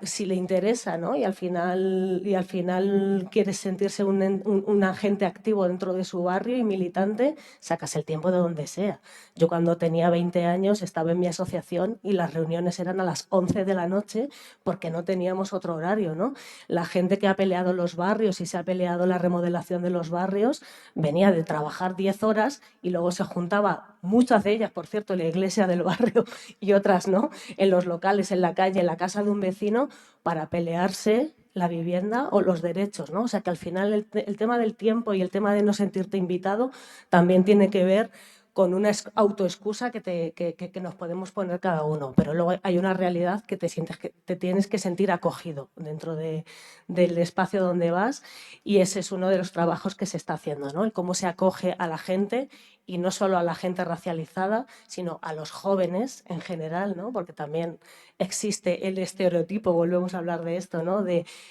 si le interesa, ¿no? Y al final quieres sentirse un agente activo dentro de su barrio y militante, sacas el tiempo de donde sea. Yo cuando tenía 20 años estaba en mi asociación y las reuniones eran a las 11 de la noche porque no teníamos otro horario, ¿no? La gente que ha peleado los barrios y se ha peleado la remodelación de los barrios venía de trabajar 10 horas y luego se juntaba, muchas de ellas, por cierto, en la iglesia del barrio y otras no, en los locales, en la calle, en la casa de un vecino, para pelearse la vivienda o los derechos, ¿no? O sea que al final el tema del tiempo y el tema de no sentirte invitado también tiene que ver con una autoexcusa que nos podemos poner cada uno, pero luego hay una realidad que te tienes que sentir acogido dentro del espacio donde vas y ese es uno de los trabajos que se está haciendo, ¿no? El cómo se acoge a la gente y no solo a la gente racializada, sino a los jóvenes en general, ¿no? Porque también existe el estereotipo, volvemos a hablar de esto, ¿no?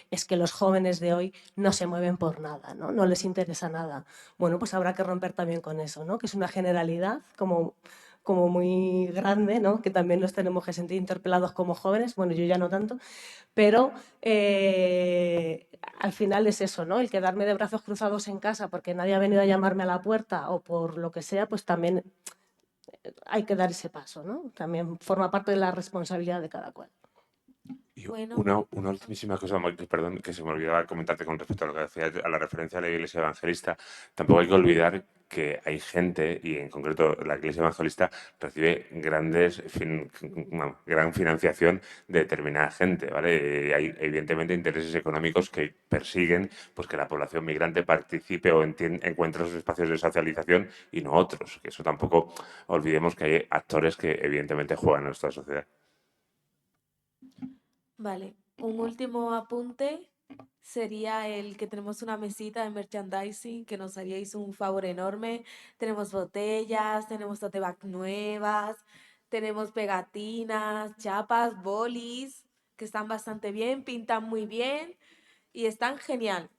Es que los jóvenes de hoy no se mueven por nada, ¿no? No les interesa nada. Bueno, pues habrá que romper también con eso, ¿no? Que es una generalidad como muy grande, ¿no? Que también nos tenemos que sentir interpelados como jóvenes, bueno, yo ya no tanto, pero al final es eso, ¿no? El quedarme de brazos cruzados en casa porque nadie ha venido a llamarme a la puerta o por lo que sea, pues también hay que dar ese paso, ¿no? También forma parte de la responsabilidad de cada cual. Y Bueno, una ultimísima cosa, perdón, que se me olvidaba comentarte con respecto a lo que decía, a la referencia a la Iglesia Evangelista. Tampoco hay que olvidar que hay gente, y en concreto la Iglesia Evangelista, recibe gran financiación de determinada gente, ¿vale? Hay evidentemente intereses económicos que persiguen pues, que la población migrante participe o encuentre sus espacios de socialización y no otros. Que eso tampoco olvidemos que hay actores que evidentemente juegan en nuestra sociedad. vale. Un último apunte sería el que tenemos una mesita de merchandising que nos haríais un favor enorme. Tenemos botellas, tenemos tote bag nuevas, tenemos pegatinas, chapas, bolis, que están bastante bien, pintan muy bien y están genial.